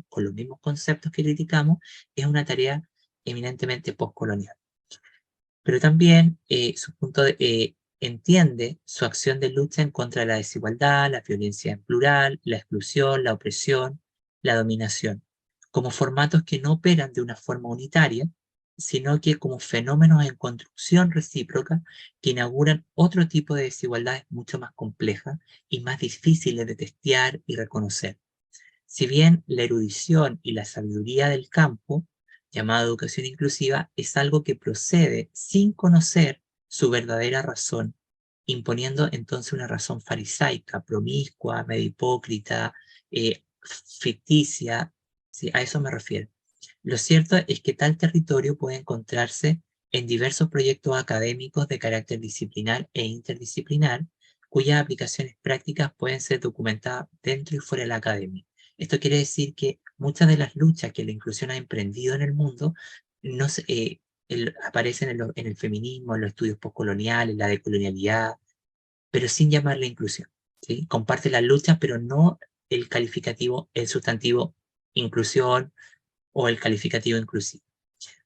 con los mismos conceptos que criticamos es una tarea eminentemente postcolonial. Pero también entiende su acción de lucha en contra de la desigualdad, la violencia en plural, la exclusión, la opresión, la dominación, como formatos que no operan de una forma unitaria, sino que como fenómenos en construcción recíproca que inauguran otro tipo de desigualdades mucho más complejas y más difíciles de testear y reconocer. Si bien la erudición y la sabiduría del campo, llamada educación inclusiva, es algo que procede sin conocer su verdadera razón, imponiendo entonces una razón farisaica, promiscua, medio hipócrita, ficticia, ¿sí? A eso me refiero. Lo cierto es que tal territorio puede encontrarse en diversos proyectos académicos de carácter disciplinar e interdisciplinar, cuyas aplicaciones prácticas pueden ser documentadas dentro y fuera de la academia. Esto quiere decir que muchas de las luchas que la inclusión ha emprendido en el mundo no aparecen en el feminismo, en los estudios postcoloniales, en la decolonialidad, pero sin llamarle inclusión, ¿sí? Comparte las luchas, pero no el calificativo, el sustantivo inclusión o el calificativo inclusivo.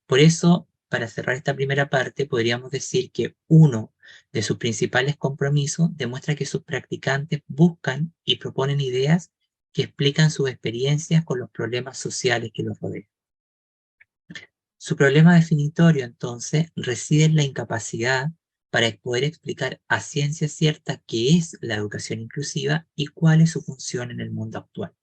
Por eso, para cerrar esta primera parte, podríamos decir que uno de sus principales compromisos demuestra que sus practicantes buscan y proponen ideas que explican sus experiencias con los problemas sociales que los rodean. Su problema definitorio, entonces, reside en la incapacidad para poder explicar a ciencia cierta qué es la educación inclusiva y cuál es su función en el mundo actual.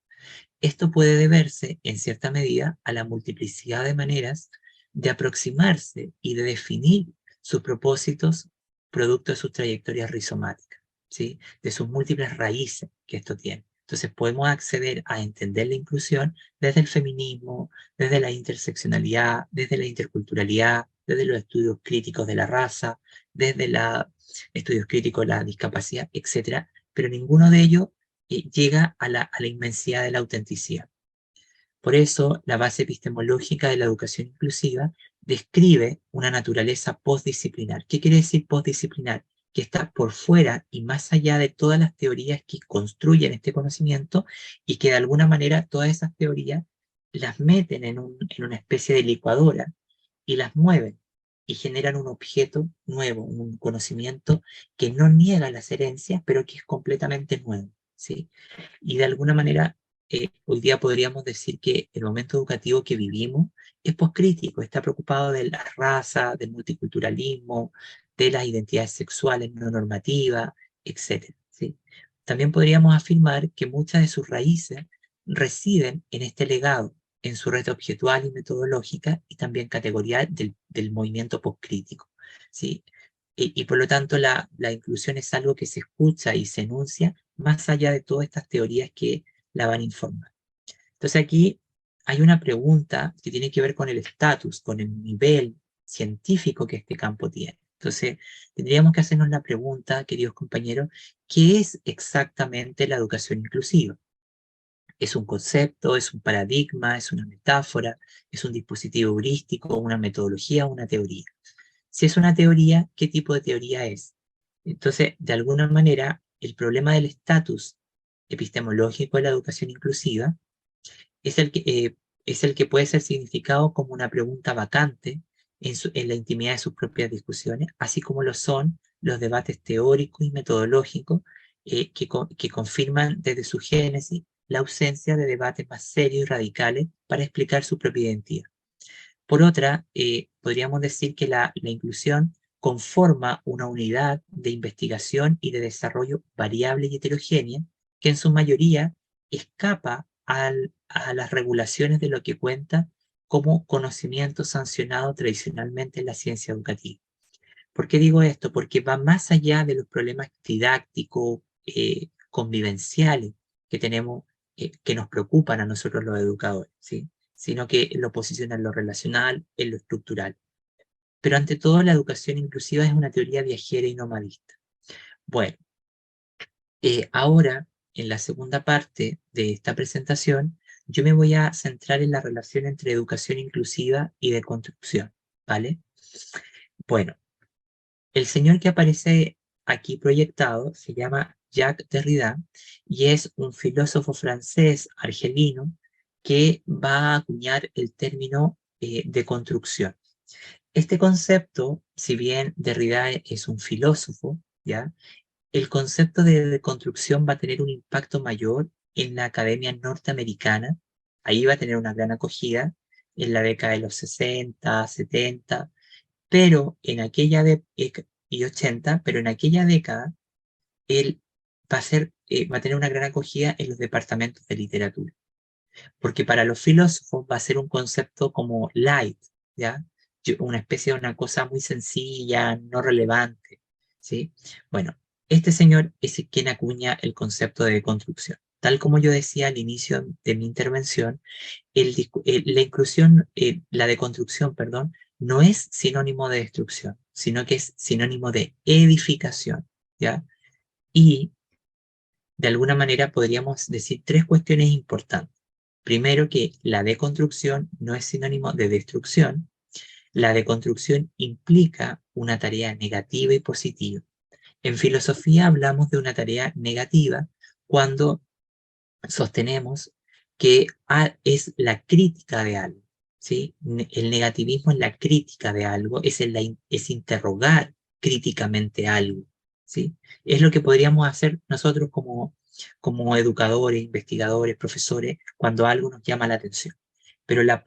Esto puede deberse, en cierta medida, a la multiplicidad de maneras de aproximarse y de definir sus propósitos producto de sus trayectorias rizomáticas, ¿sí? De sus múltiples raíces que esto tiene. Entonces podemos acceder a entender la inclusión desde el feminismo, desde la interseccionalidad, desde la interculturalidad, desde los estudios críticos de la raza, desde los estudios críticos de la discapacidad, etc. Pero ninguno de ellos llega a la inmensidad de la autenticidad. Por eso, la base epistemológica de la educación inclusiva describe una naturaleza postdisciplinar. ¿Qué quiere decir postdisciplinar? Que está por fuera y más allá de todas las teorías que construyen este conocimiento y que de alguna manera todas esas teorías las meten en una especie de licuadora y las mueven y generan un objeto nuevo, un conocimiento que no niega las herencias, pero que es completamente nuevo, ¿sí? Y de alguna manera hoy día podríamos decir que el momento educativo que vivimos es poscrítico, está preocupado de la raza, del multiculturalismo, de las identidades sexuales no normativas, etc. ¿sí? También podríamos afirmar que muchas de sus raíces residen en este legado, en su red objetual y metodológica y también categorial del movimiento poscrítico. ¿sí? Y por lo tanto la inclusión es algo que se escucha y se enuncia más allá de todas estas teorías que la van a informar. Entonces aquí hay una pregunta que tiene que ver con el estatus, con el nivel científico que este campo tiene. Entonces tendríamos que hacernos la pregunta, queridos compañeros, ¿qué es exactamente la educación inclusiva? ¿Es un concepto, es un paradigma, es una metáfora, es un dispositivo heurístico, una metodología o una teoría? Si es una teoría, ¿qué tipo de teoría es? Entonces, de alguna manera, el problema del estatus epistemológico de la educación inclusiva es el que puede ser significado como una pregunta vacante en la intimidad de sus propias discusiones, así como lo son los debates teóricos y metodológicos que confirman desde su génesis la ausencia de debates más serios y radicales para explicar su propia identidad. Por otra, podríamos decir que la inclusión conforma una unidad de investigación y de desarrollo variable y heterogénea que en su mayoría escapa a las regulaciones de lo que cuenta como conocimiento sancionado tradicionalmente en la ciencia educativa. ¿Por qué digo esto? Porque va más allá de los problemas didácticos, convivenciales que tenemos, que nos preocupan a nosotros los educadores, ¿sí? Sino que lo posiciona en lo relacional, en lo estructural. Pero ante todo, la educación inclusiva es una teoría viajera y nomadista. Bueno, ahora, en la segunda parte de esta presentación, yo me voy a centrar en la relación entre educación inclusiva y deconstrucción, ¿vale? Bueno, el señor que aparece aquí proyectado se llama Jacques Derrida y es un filósofo francés argelino que va a acuñar el término deconstrucción. Este concepto, si bien Derrida es un filósofo, ¿ya? El concepto de deconstrucción va a tener un impacto mayor en la academia norteamericana. Ahí va a tener una gran acogida en la década de los 60, 70, pero en aquella y 80, pero en aquella década él va a tener una gran acogida en los departamentos de literatura, porque para los filósofos va a ser un concepto como light, ¿ya? Una especie de una cosa muy sencilla, no relevante, ¿sí? Bueno, este señor es quien acuña el concepto de deconstrucción. Tal como yo decía al inicio de mi intervención, la deconstrucción, perdón, no es sinónimo de destrucción, sino que es sinónimo de edificación, ¿ya? Y de alguna manera podríamos decir tres cuestiones importantes. Primero, que la deconstrucción no es sinónimo de destrucción. La deconstrucción implica una tarea negativa y positiva. En filosofía hablamos de una tarea negativa cuando sostenemos que es la crítica de algo, ¿sí? El negativismo es la crítica de algo, es interrogar críticamente algo, ¿sí? Es lo que podríamos hacer nosotros como educadores, investigadores, profesores, cuando algo nos llama la atención. Pero la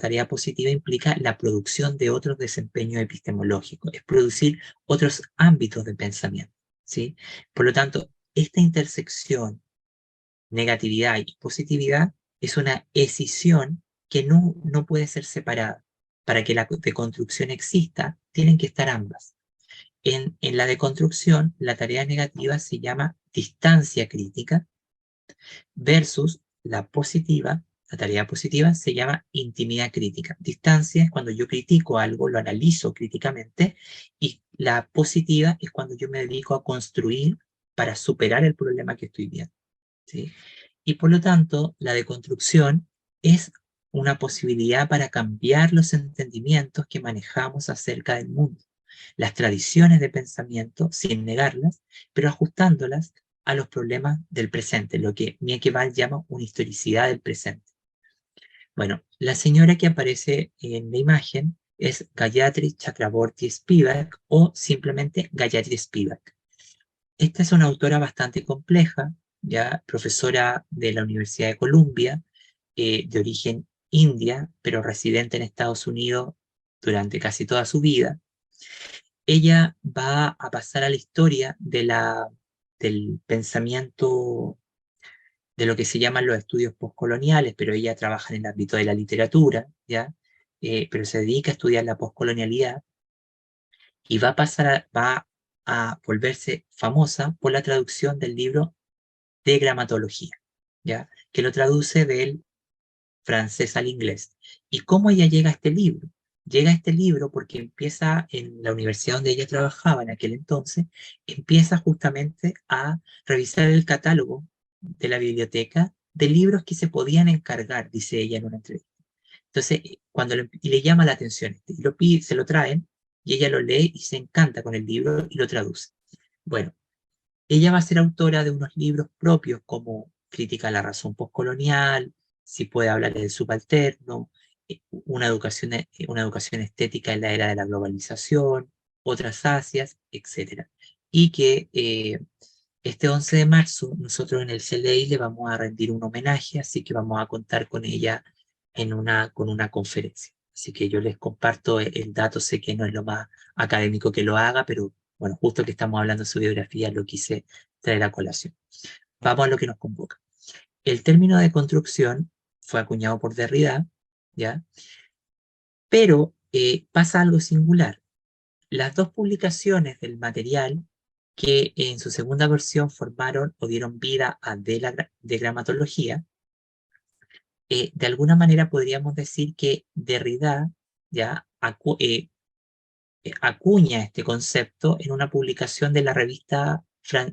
tarea positiva implica la producción de otros desempeños epistemológicos, es producir otros ámbitos de pensamiento, ¿sí? Por lo tanto, esta intersección negatividad y positividad es una escisión que no puede ser separada. Para que la deconstrucción exista, tienen que estar ambas. En la deconstrucción, la tarea negativa se llama distancia crítica Versus la positiva, la tarea positiva se llama intimidad crítica. Distancia es cuando yo critico algo, lo analizo críticamente, y la positiva es cuando yo me dedico a construir para superar el problema que estoy viendo, ¿sí? Y por lo tanto, la deconstrucción es una posibilidad para cambiar los entendimientos que manejamos acerca del mundo, las tradiciones de pensamiento, sin negarlas, pero ajustándolas a los problemas del presente, lo que Mieke-Val llama una historicidad del presente. Bueno, la señora que aparece en la imagen es Gayatri Chakraborty Spivak o simplemente Gayatri Spivak. Esta es una autora bastante compleja, ya profesora de la Universidad de Columbia, de origen india, pero residente en Estados Unidos durante casi toda su vida. Ella va a pasar a la historia del pensamiento de lo que se llaman los estudios postcoloniales, pero ella trabaja en el ámbito de la literatura, ¿ya? Pero se dedica a estudiar la postcolonialidad y va a volverse famosa por la traducción del libro de gramatología, ¿ya? Que lo traduce del francés al inglés. ¿Y cómo ella llega a este libro? Llega a este libro porque empieza en la universidad donde ella trabajaba en aquel entonces, empieza justamente a revisar el catálogo de la biblioteca de libros que se podían encargar, dice ella en una entrevista. Entonces, y le llama la atención, y lo pide, se lo traen, y ella lo lee y se encanta con el libro y lo traduce. Bueno, ella va a ser autora de unos libros propios como Crítica a la razón postcolonial, Si puede hablar del subalterno, una educación estética en la era de la globalización, otras Asias, etc. Y que este 11 de marzo nosotros en el CLI le vamos a rendir un homenaje, así que vamos a contar con ella con una conferencia. Así que yo les comparto el dato, sé que no es lo más académico que lo haga, pero bueno, justo que estamos hablando de su biografía, lo quise traer a colación. Vamos a lo que nos convoca. El término de construcción fue acuñado por Derrida, ¿ya? Pero pasa algo singular. Las dos publicaciones del material que en su segunda versión formaron o dieron vida a de gramatología, de alguna manera podríamos decir que Derrida ya acuña este concepto en una publicación de la revista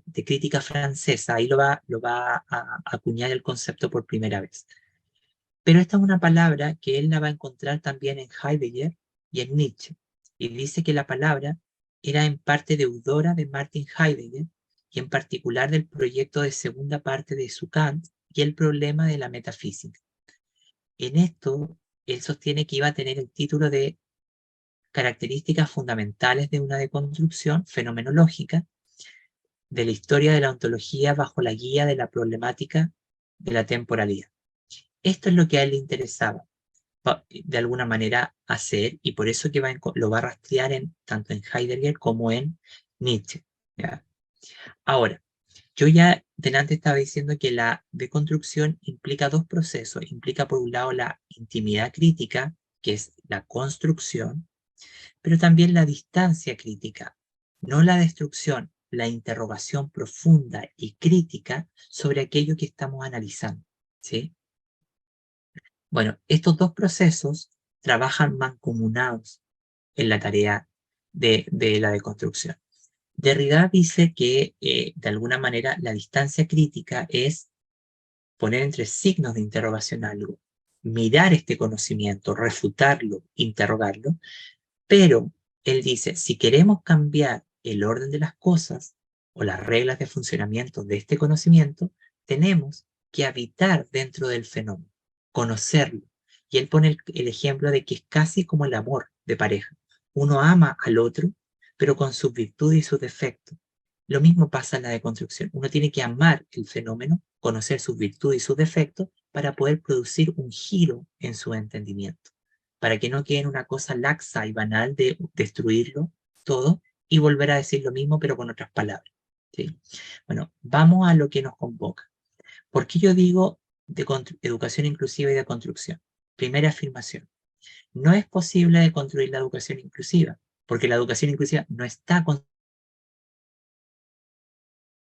de crítica francesa. Ahí lo va a acuñar el concepto por primera vez. Pero esta es una palabra que él la va a encontrar también en Heidegger y en Nietzsche. Y dice que la palabra era en parte deudora de Martin Heidegger y en particular del proyecto de segunda parte de su Kant y el problema de la metafísica. En esto, él sostiene que iba a tener el título de Características fundamentales de una deconstrucción fenomenológica de la historia de la ontología bajo la guía de la problemática de la temporalidad. Esto es lo que a él le interesaba, de alguna manera, hacer, y por eso que lo va a rastrear tanto en Heidegger como en Nietzsche, ¿ya? Ahora, yo ya delante estaba diciendo que la deconstrucción implica dos procesos. Implica por un lado la intimidad crítica, que es la construcción, pero también la distancia crítica, no la destrucción, la interrogación profunda y crítica sobre aquello que estamos analizando, ¿sí? Bueno, estos dos procesos trabajan mancomunados en la tarea de la deconstrucción. Derrida dice que, de alguna manera, la distancia crítica es poner entre signos de interrogación algo, mirar este conocimiento, refutarlo, interrogarlo, pero él dice, si queremos cambiar el orden de las cosas o las reglas de funcionamiento de este conocimiento, tenemos que habitar dentro del fenómeno, conocerlo. Y él pone el ejemplo de que es casi como el amor de pareja. Uno ama al otro, pero con sus virtudes y sus defectos. Lo mismo pasa en la deconstrucción. Uno tiene que amar el fenómeno, conocer sus virtudes y sus defectos para poder producir un giro en su entendimiento, para que no quede en una cosa laxa y banal de destruirlo todo y volver a decir lo mismo pero con otras palabras, ¿sí? Bueno, vamos a lo que nos convoca. ¿Por qué yo digo educación inclusiva y de construcción? Primera afirmación. No es posible deconstruir la educación inclusiva, porque la educación inclusiva no está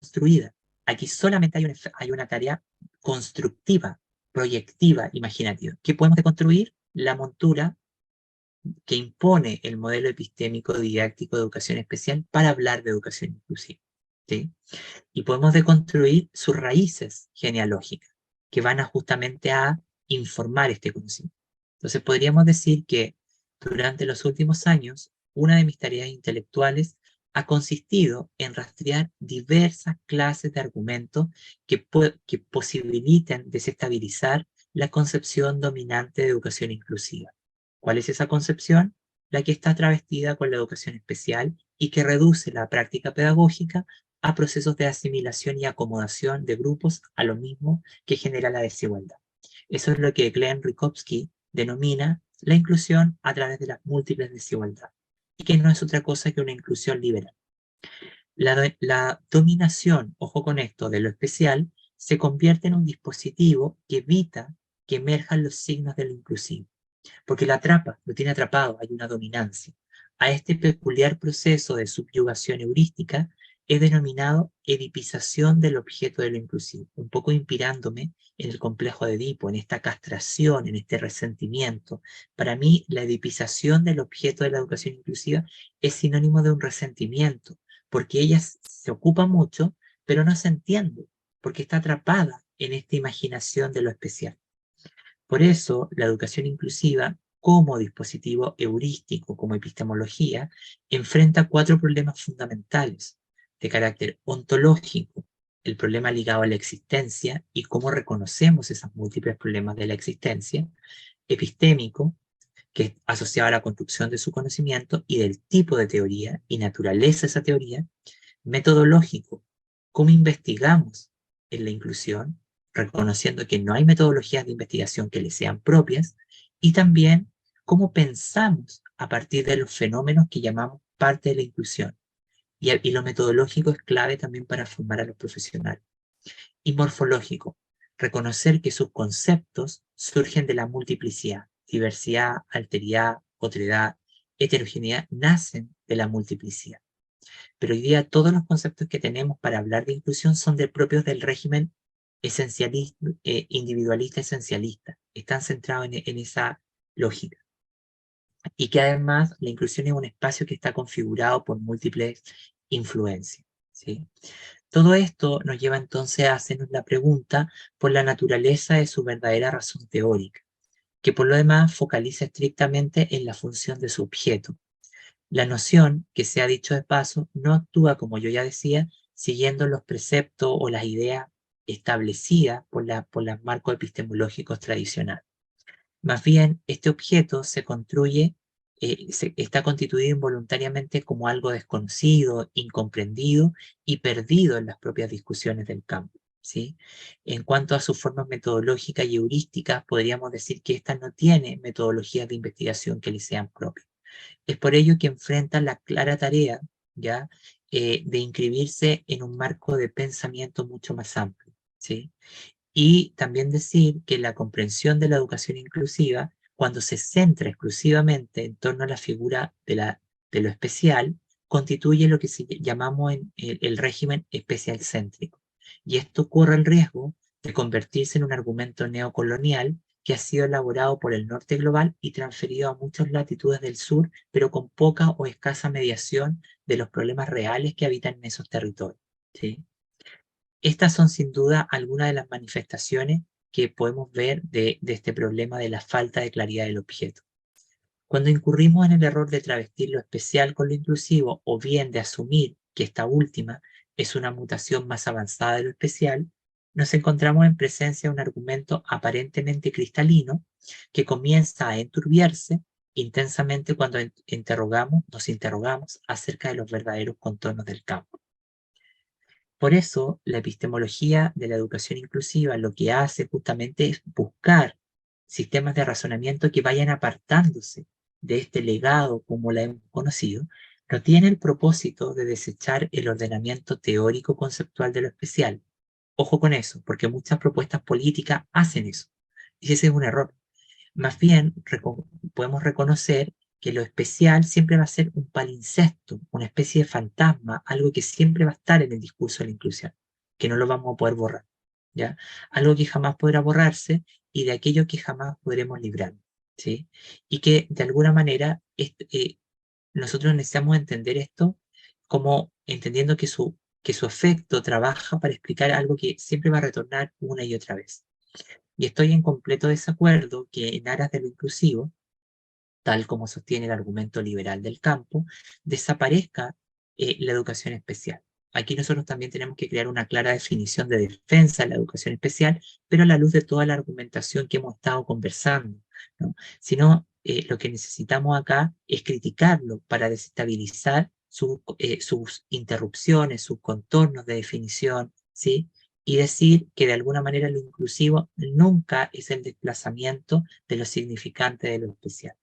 construida. Aquí solamente hay una tarea constructiva, proyectiva, imaginativa. ¿Qué podemos deconstruir? La montura que impone el modelo epistémico didáctico de educación especial para hablar de educación inclusiva, ¿sí? Y podemos deconstruir sus raíces genealógicas, que van justamente a informar este conocimiento. Entonces podríamos decir que durante los últimos años, una de mis tareas intelectuales ha consistido en rastrear diversas clases de argumentos que posibiliten desestabilizar la concepción dominante de educación inclusiva. ¿Cuál es esa concepción? La que está travestida con la educación especial y que reduce la práctica pedagógica a procesos de asimilación y acomodación de grupos a lo mismo que genera la desigualdad. Eso es lo que Glenn Rykowski denomina la inclusión a través de las múltiples desigualdades, y que no es otra cosa que una inclusión liberal. La dominación, ojo con esto, de lo especial, se convierte en un dispositivo que evita que emerjan los signos de lo inclusivo, porque lo atrapa, lo tiene atrapado, hay una dominancia. A este peculiar proceso de subyugación heurística es denominado edipización del objeto de lo inclusivo, un poco inspirándome en el complejo de Edipo, en esta castración, en este resentimiento. Para mí, la edipización del objeto de la educación inclusiva es sinónimo de un resentimiento, porque ella se ocupa mucho, pero no se entiende, porque está atrapada en esta imaginación de lo especial. Por eso, la educación inclusiva, como dispositivo heurístico, como epistemología, enfrenta 4 problemas fundamentales de carácter ontológico: el problema ligado a la existencia y cómo reconocemos esos múltiples problemas de la existencia; epistémico, que es asociado a la construcción de su conocimiento y del tipo de teoría y naturaleza de esa teoría; metodológico, cómo investigamos en la inclusión, reconociendo que no hay metodologías de investigación que le sean propias; y también cómo pensamos a partir de los fenómenos que llamamos parte de la inclusión. Y lo metodológico es clave también para formar a los profesionales. Y morfológico, reconocer que sus conceptos surgen de la multiplicidad. Diversidad, alteridad, otredad, heterogeneidad nacen de la multiplicidad. Pero hoy día todos los conceptos que tenemos para hablar de inclusión son propios del régimen esencialista, individualista esencialista. Están centrados en esa lógica. Y que además la inclusión es un espacio que está configurado por múltiples influencias, ¿sí? Todo esto nos lleva entonces a hacernos la pregunta por la naturaleza de su verdadera razón teórica, que por lo demás focaliza estrictamente en la función de su objeto. La noción, que se ha dicho de paso, no actúa, como yo ya decía, siguiendo los preceptos o las ideas establecidas por los marcos epistemológicos tradicionales. Más bien, este objeto se construye, está constituido involuntariamente como algo desconocido, incomprendido y perdido en las propias discusiones del campo, ¿sí? En cuanto a sus formas metodológicas y heurísticas, podríamos decir que ésta no tiene metodologías de investigación que le sean propias. Es por ello que enfrentan la clara tarea, ¿ya? De inscribirse en un marco de pensamiento mucho más amplio, ¿sí? Y también decir que la comprensión de la educación inclusiva, cuando se centra exclusivamente en torno a la figura de lo especial, constituye lo que llamamos el régimen especial céntrico. Y esto corre el riesgo de convertirse en un argumento neocolonial que ha sido elaborado por el norte global y transferido a muchas latitudes del sur, pero con poca o escasa mediación de los problemas reales que habitan en esos territorios, ¿sí? Estas son sin duda algunas de las manifestaciones que podemos ver de este problema de la falta de claridad del objeto. Cuando incurrimos en el error de travestir lo especial con lo inclusivo, o bien de asumir que esta última es una mutación más avanzada de lo especial, nos encontramos en presencia de un argumento aparentemente cristalino que comienza a enturbiarse intensamente cuando nos interrogamos acerca de los verdaderos contornos del campo. Por eso, la epistemología de la educación inclusiva lo que hace justamente es buscar sistemas de razonamiento que vayan apartándose de este legado como la hemos conocido. No tiene el propósito de desechar el ordenamiento teórico conceptual de lo especial. Ojo con eso, porque muchas propuestas políticas hacen eso. Y ese es un error. Más bien, podemos reconocer que lo especial siempre va a ser un palincesto, una especie de fantasma, algo que siempre va a estar en el discurso de la inclusión. que no lo vamos a poder borrar, ¿ya? Algo que jamás podrá borrarse y de aquello que jamás podremos librar, ¿sí? Y que de alguna manera nosotros necesitamos entender esto como entendiendo que su efecto trabaja para explicar algo que siempre va a retornar una y otra vez. Y estoy en completo desacuerdo que en aras de lo inclusivo, tal como sostiene el argumento liberal del campo, desaparezca la educación especial. Aquí nosotros también tenemos que crear una clara definición de defensa de la educación especial, pero a la luz de toda la argumentación que hemos estado conversando, ¿no? Si no, lo que necesitamos acá es criticarlo para desestabilizar sus interrupciones, sus contornos de definición, ¿sí? Y decir que de alguna manera lo inclusivo nunca es el desplazamiento de lo significante de lo especial.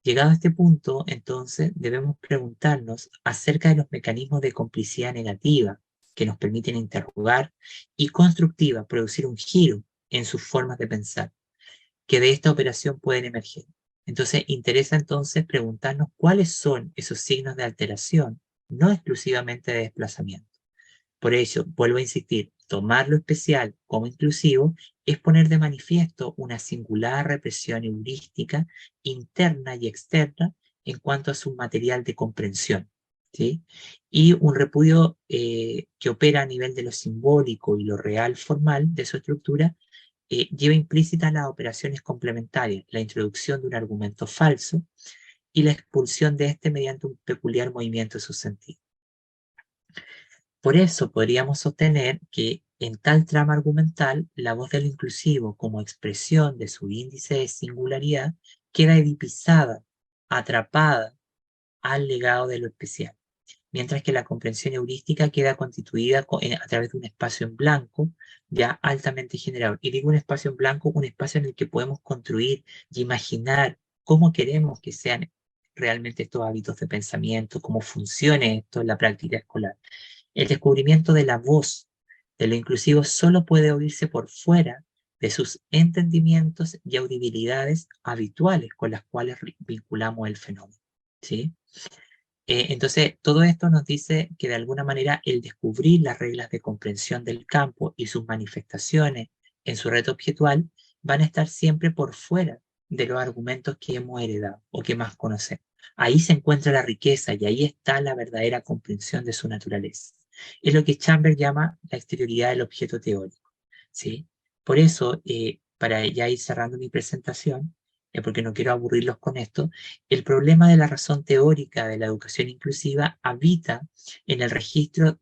Llegado a este punto, entonces, debemos preguntarnos acerca de los mecanismos de complicidad negativa que nos permiten interrogar y constructiva producir un giro en sus formas de pensar, que de esta operación pueden emerger. Entonces, interesa entonces preguntarnos cuáles son esos signos de alteración, no exclusivamente de desplazamiento. Por ello, vuelvo a insistir, tomar lo especial como inclusivo es poner de manifiesto una singular represión heurística interna y externa en cuanto a su material de comprensión, ¿sí? Y un repudio que opera a nivel de lo simbólico y lo real formal de su estructura lleva implícitas las operaciones complementarias, la introducción de un argumento falso y la expulsión de este mediante un peculiar movimiento de su sentido. Por eso podríamos sostener que en tal trama argumental, la voz de lo inclusivo como expresión de su índice de singularidad queda edipizada, atrapada al legado de lo especial, mientras que la comprensión heurística queda constituida a través de un espacio en blanco ya altamente generado. Y digo un espacio en blanco, un espacio en el que podemos construir y imaginar cómo queremos que sean realmente estos hábitos de pensamiento, cómo funcione esto en la práctica escolar. El descubrimiento de la voz de lo inclusivo solo puede oírse por fuera de sus entendimientos y audibilidades habituales con las cuales vinculamos el fenómeno, ¿sí? Entonces, todo esto nos dice que de alguna manera el descubrir las reglas de comprensión del campo y sus manifestaciones en su red objetual van a estar siempre por fuera de los argumentos que hemos heredado o que más conocemos. Ahí se encuentra la riqueza y ahí está la verdadera comprensión de su naturaleza. Es lo que Chambers llama la exterioridad del objeto teórico, ¿sí? Por eso, para ya ir cerrando mi presentación, porque no quiero aburrirlos con esto, el problema de la razón teórica de la educación inclusiva habita en el registro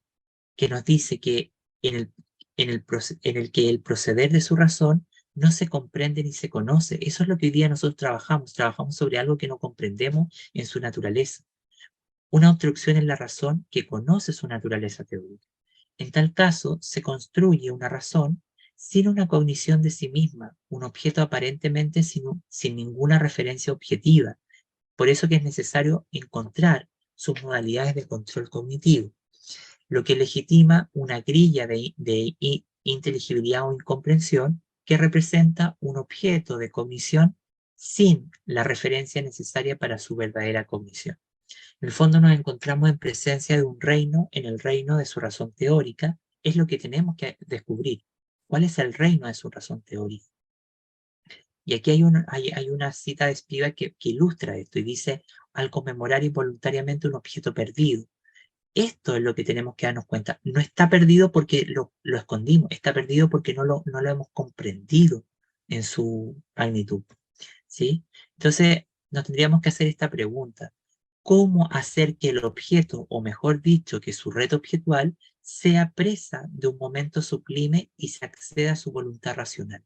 que nos dice que en el que el proceder de su razón no se comprende ni se conoce. Eso es lo que hoy día nosotros trabajamos sobre algo que no comprendemos en su naturaleza. Una obstrucción en la razón que conoce su naturaleza teórica. En tal caso, se construye una razón sin una cognición de sí misma, un objeto aparentemente sin ninguna referencia objetiva. Por eso que es necesario encontrar sus modalidades de control cognitivo, lo que legitima una grilla de inteligibilidad o incomprensión que representa un objeto de cognición sin la referencia necesaria para su verdadera cognición. En el fondo nos encontramos en presencia de un reino, en el reino de su razón teórica, es lo que tenemos que descubrir. ¿Cuál es el reino de su razón teórica? Y aquí hay una cita de Spivak que ilustra esto y dice, al conmemorar involuntariamente un objeto perdido. Esto es lo que tenemos que darnos cuenta. No está perdido porque lo escondimos, está perdido porque no lo hemos comprendido en su magnitud, ¿sí? Entonces, nos tendríamos que hacer esta pregunta. ¿Cómo hacer que el objeto, o mejor dicho, que su red objetual, sea presa de un momento sublime y se acceda a su voluntad racional?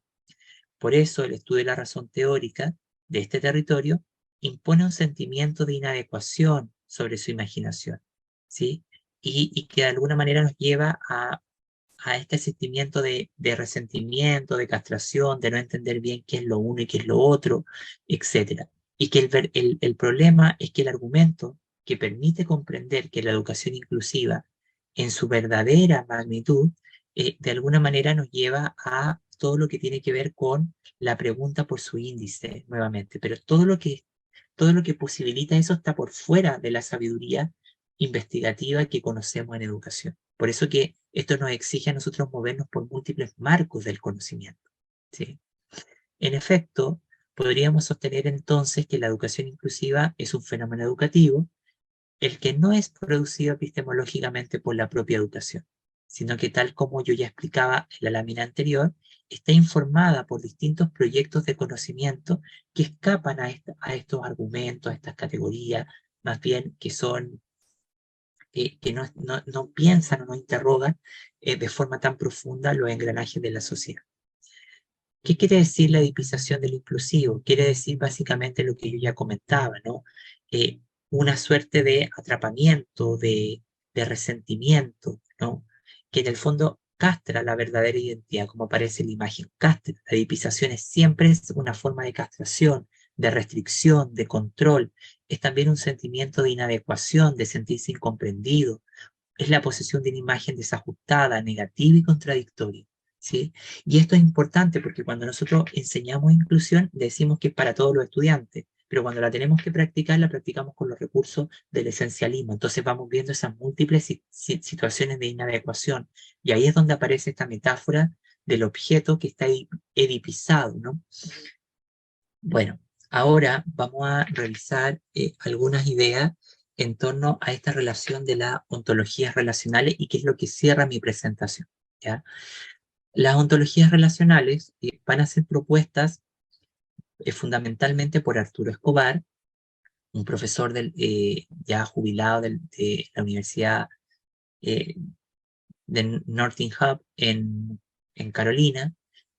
Por eso, el estudio de la razón teórica de este territorio impone un sentimiento de inadecuación sobre su imaginación, ¿sí? Y que de alguna manera nos lleva a este sentimiento de resentimiento, de castración, de no entender bien qué es lo uno y qué es lo otro, etc. Y que el problema es que el argumento que permite comprender que la educación inclusiva en su verdadera magnitud, de alguna manera nos lleva a todo lo que tiene que ver con la pregunta por su índice, nuevamente. Pero todo lo que posibilita eso está por fuera de la sabiduría investigativa que conocemos en educación. Por eso que Esto nos exige a nosotros movernos por múltiples marcos del conocimiento, ¿sí? En efecto, podríamos sostener entonces que la educación inclusiva es un fenómeno educativo, el que no es producido epistemológicamente por la propia educación, sino que, tal como yo ya explicaba en la lámina anterior, está informada por distintos proyectos de conocimiento que escapan a estos argumentos, a estas categorías, más bien que son, que no piensan o no interrogan de forma tan profunda los engranajes de la sociedad. ¿Qué quiere decir la edificación del inclusivo? Quiere decir básicamente lo que yo ya comentaba, ¿no? Una suerte de atrapamiento, de resentimiento, ¿no? Que en el fondo castra la verdadera identidad, como aparece en la imagen. Castra. La edificación siempre es una forma de castración, de restricción, de control. Es también un sentimiento de inadecuación, de sentirse incomprendido. Es la posesión de una imagen desajustada, negativa y contradictoria, ¿sí? Y esto es importante porque cuando nosotros enseñamos inclusión, decimos que es para todos los estudiantes, pero cuando la tenemos que practicar, la practicamos con los recursos del esencialismo. Entonces vamos viendo esas múltiples situaciones de inadecuación. Y ahí es donde aparece esta metáfora del objeto que está edipizado, ¿no? Bueno, ahora vamos a revisar algunas ideas en torno a esta relación de las ontologías relacionales y qué es lo que cierra mi presentación, ¿ya? Las ontologías relacionales van a ser propuestas fundamentalmente por Arturo Escobar, un profesor ya jubilado de la Universidad de Northern Hub en Carolina,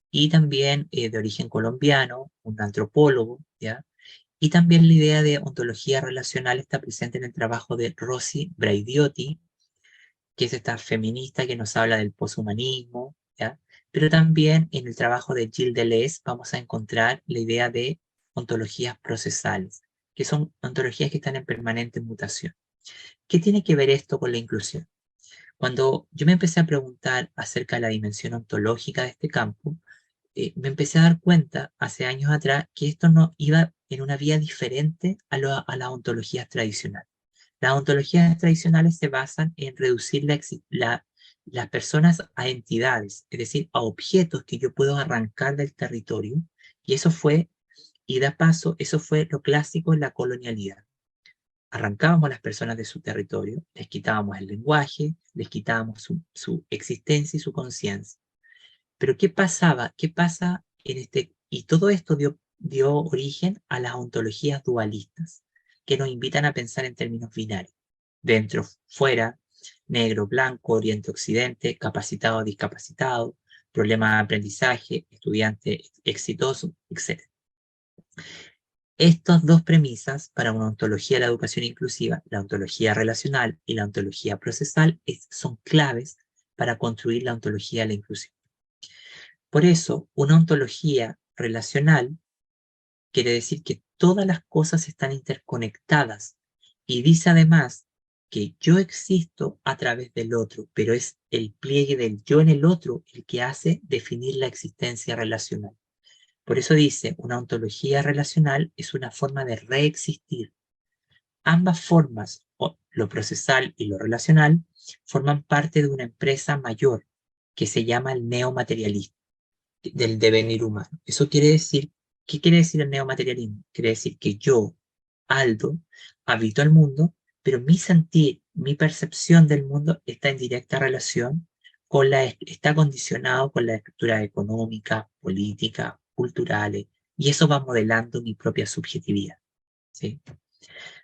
y también de origen colombiano, un antropólogo, ¿ya? Y también la idea de ontología relacional está presente en el trabajo de Rosy Braidiotti, que es esta feminista que nos habla del poshumanismo, ¿ya? Pero también en el trabajo de Gilles Deleuze vamos a encontrar la idea de ontologías procesales, que son ontologías que están en permanente mutación. ¿Qué tiene que ver esto con la inclusión? Cuando yo me empecé a preguntar acerca de la dimensión ontológica de este campo, me empecé a dar cuenta hace años atrás que esto no iba en una vía diferente a las ontologías tradicionales. Las ontologías tradicionales se basan en reducir las personas a entidades, es decir, a objetos que yo puedo arrancar del territorio, y eso fue, y da paso, eso fue lo clásico en la colonialidad. Arrancábamos a las personas de su territorio, les quitábamos el lenguaje, les quitábamos su existencia y su conciencia. Pero ¿qué pasaba? ¿Qué pasa en este? Y todo esto dio origen a las ontologías dualistas, que nos invitan a pensar en términos binarios. Dentro, fuera, negro, blanco, oriente, occidente, capacitado, discapacitado, problema de aprendizaje, estudiante exitoso, etc. Estas dos premisas para una ontología de la educación inclusiva, la ontología relacional y la ontología procesal, son claves para construir la ontología de la inclusión. Por eso, una ontología relacional quiere decir que todas las cosas están interconectadas y dice además que yo existo a través del otro, pero es el pliegue del yo en el otro el que hace definir la existencia relacional. Por eso dice, una ontología relacional es una forma de reexistir. Ambas formas, lo procesal y lo relacional, forman parte de una empresa mayor que se llama el neomaterialismo del devenir humano. Eso quiere decir, ¿qué quiere decir el neomaterialismo? Quiere decir que yo, Aldo, habito el mundo, pero mi sentir, mi percepción del mundo está en directa relación está condicionado con la estructura económica, política, culturales, y eso va modelando mi propia subjetividad, ¿sí?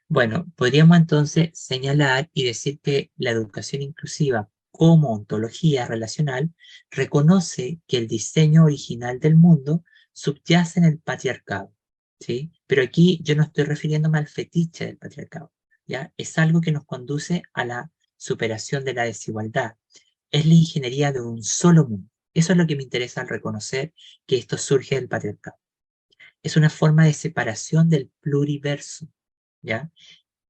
Bueno, podríamos entonces señalar y decir que la educación inclusiva como ontología relacional reconoce que el diseño original del mundo subyace en el patriarcado, ¿sí? Pero aquí yo no estoy refiriéndome al fetiche del patriarcado, ¿ya? Es algo que nos conduce a la superación de la desigualdad. Es la ingeniería de un solo mundo. Eso es lo que me interesa al reconocer que esto surge del patriarcado. Es una forma de separación del pluriverso, ¿ya?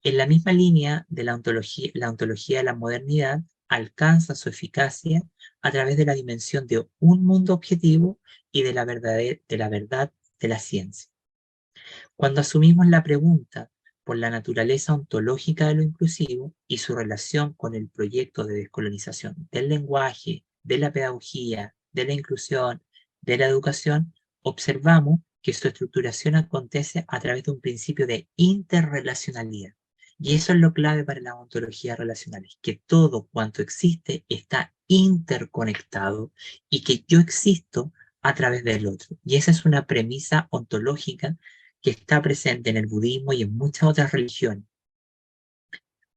En la misma línea de la ontología de la modernidad alcanza su eficacia a través de la dimensión de un mundo objetivo y de la verdad de la ciencia. Cuando asumimos la pregunta por la naturaleza ontológica de lo inclusivo y su relación con el proyecto de descolonización del lenguaje, de la pedagogía, de la inclusión, de la educación, observamos que su estructuración acontece a través de un principio de interrelacionalidad. Y eso es lo clave para las ontologías relacionales, que todo cuanto existe está interconectado y que yo existo a través del otro. Y esa es una premisa ontológica que está presente en el budismo y en muchas otras religiones.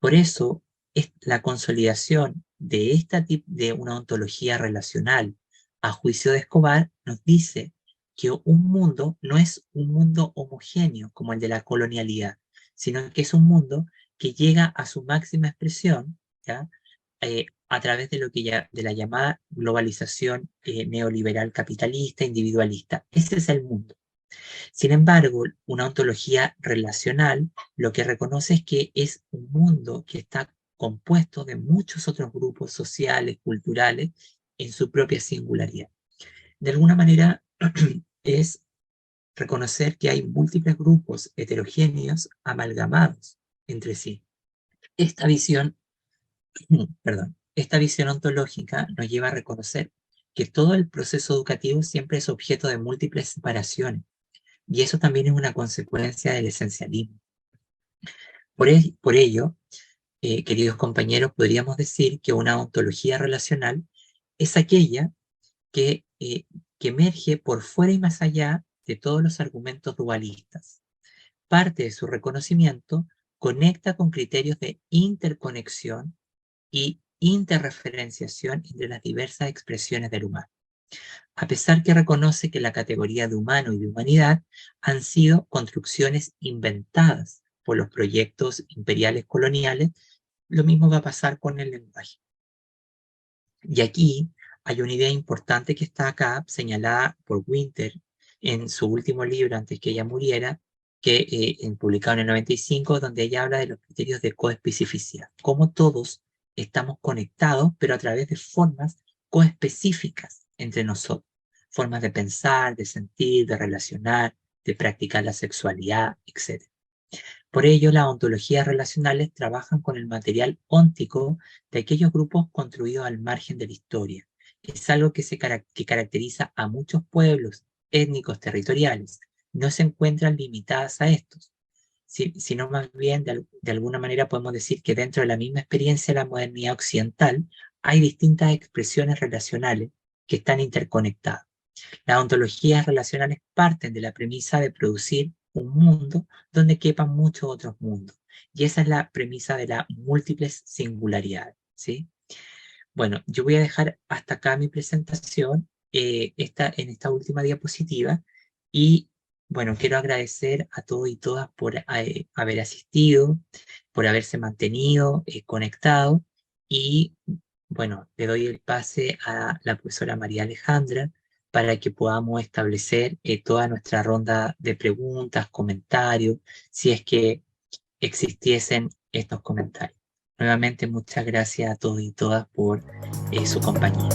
Por eso, la consolidación de de una ontología relacional a juicio de Escobar nos dice que un mundo no es un mundo homogéneo como el de la colonialidad, sino que es un mundo que llega a su máxima expresión, ¿ya? A través de de la llamada globalización neoliberal capitalista, individualista. Ese es el mundo. Sin embargo, una ontología relacional lo que reconoce es que es un mundo que está compuesto de muchos otros grupos sociales, culturales, en su propia singularidad. De alguna manera, es reconocer que hay múltiples grupos heterogéneos amalgamados entre sí. Esta visión, esta visión ontológica nos lleva a reconocer que todo el proceso educativo siempre es objeto de múltiples separaciones, y eso también es una consecuencia del esencialismo. Por ello, queridos compañeros, podríamos decir que una ontología relacional es aquella que emerge por fuera y más allá de todos los argumentos dualistas. Parte de su reconocimiento conecta con criterios de interconexión y interreferenciación entre las diversas expresiones del humano. A pesar que reconoce que la categoría de humano y de humanidad han sido construcciones inventadas por los proyectos imperiales coloniales, lo mismo va a pasar con el lenguaje. Y aquí hay una idea importante que está acá, señalada por Winter en su último libro antes que ella muriera, publicado en el 95, donde ella habla de los criterios de coespecificidad, cómo todos estamos conectados, pero a través de formas coespecíficas entre nosotros, formas de pensar, de sentir, de relacionar, de practicar la sexualidad, etc. Por ello, las ontologías relacionales trabajan con el material óntico de aquellos grupos construidos al margen de la historia. Es algo que caracteriza a muchos pueblos étnicos territoriales. No se encuentran limitadas a estos, sino más bien de alguna manera podemos decir que dentro de la misma experiencia de la modernidad occidental hay distintas expresiones relacionales que están interconectadas. Las ontologías relacionales parten de la premisa de producir un mundo donde quepan muchos otros mundos. Y esa es la premisa de las múltiples singularidades, ¿sí? Bueno, yo voy a dejar hasta acá mi presentación en esta última diapositiva y bueno, quiero agradecer a todos y todas por haber asistido, por haberse mantenido conectado y bueno, le doy el pase a la profesora María Alejandra para que podamos establecer toda nuestra ronda de preguntas, comentarios, si es que existiesen estos comentarios. Nuevamente, muchas gracias a todos y todas por su compañía.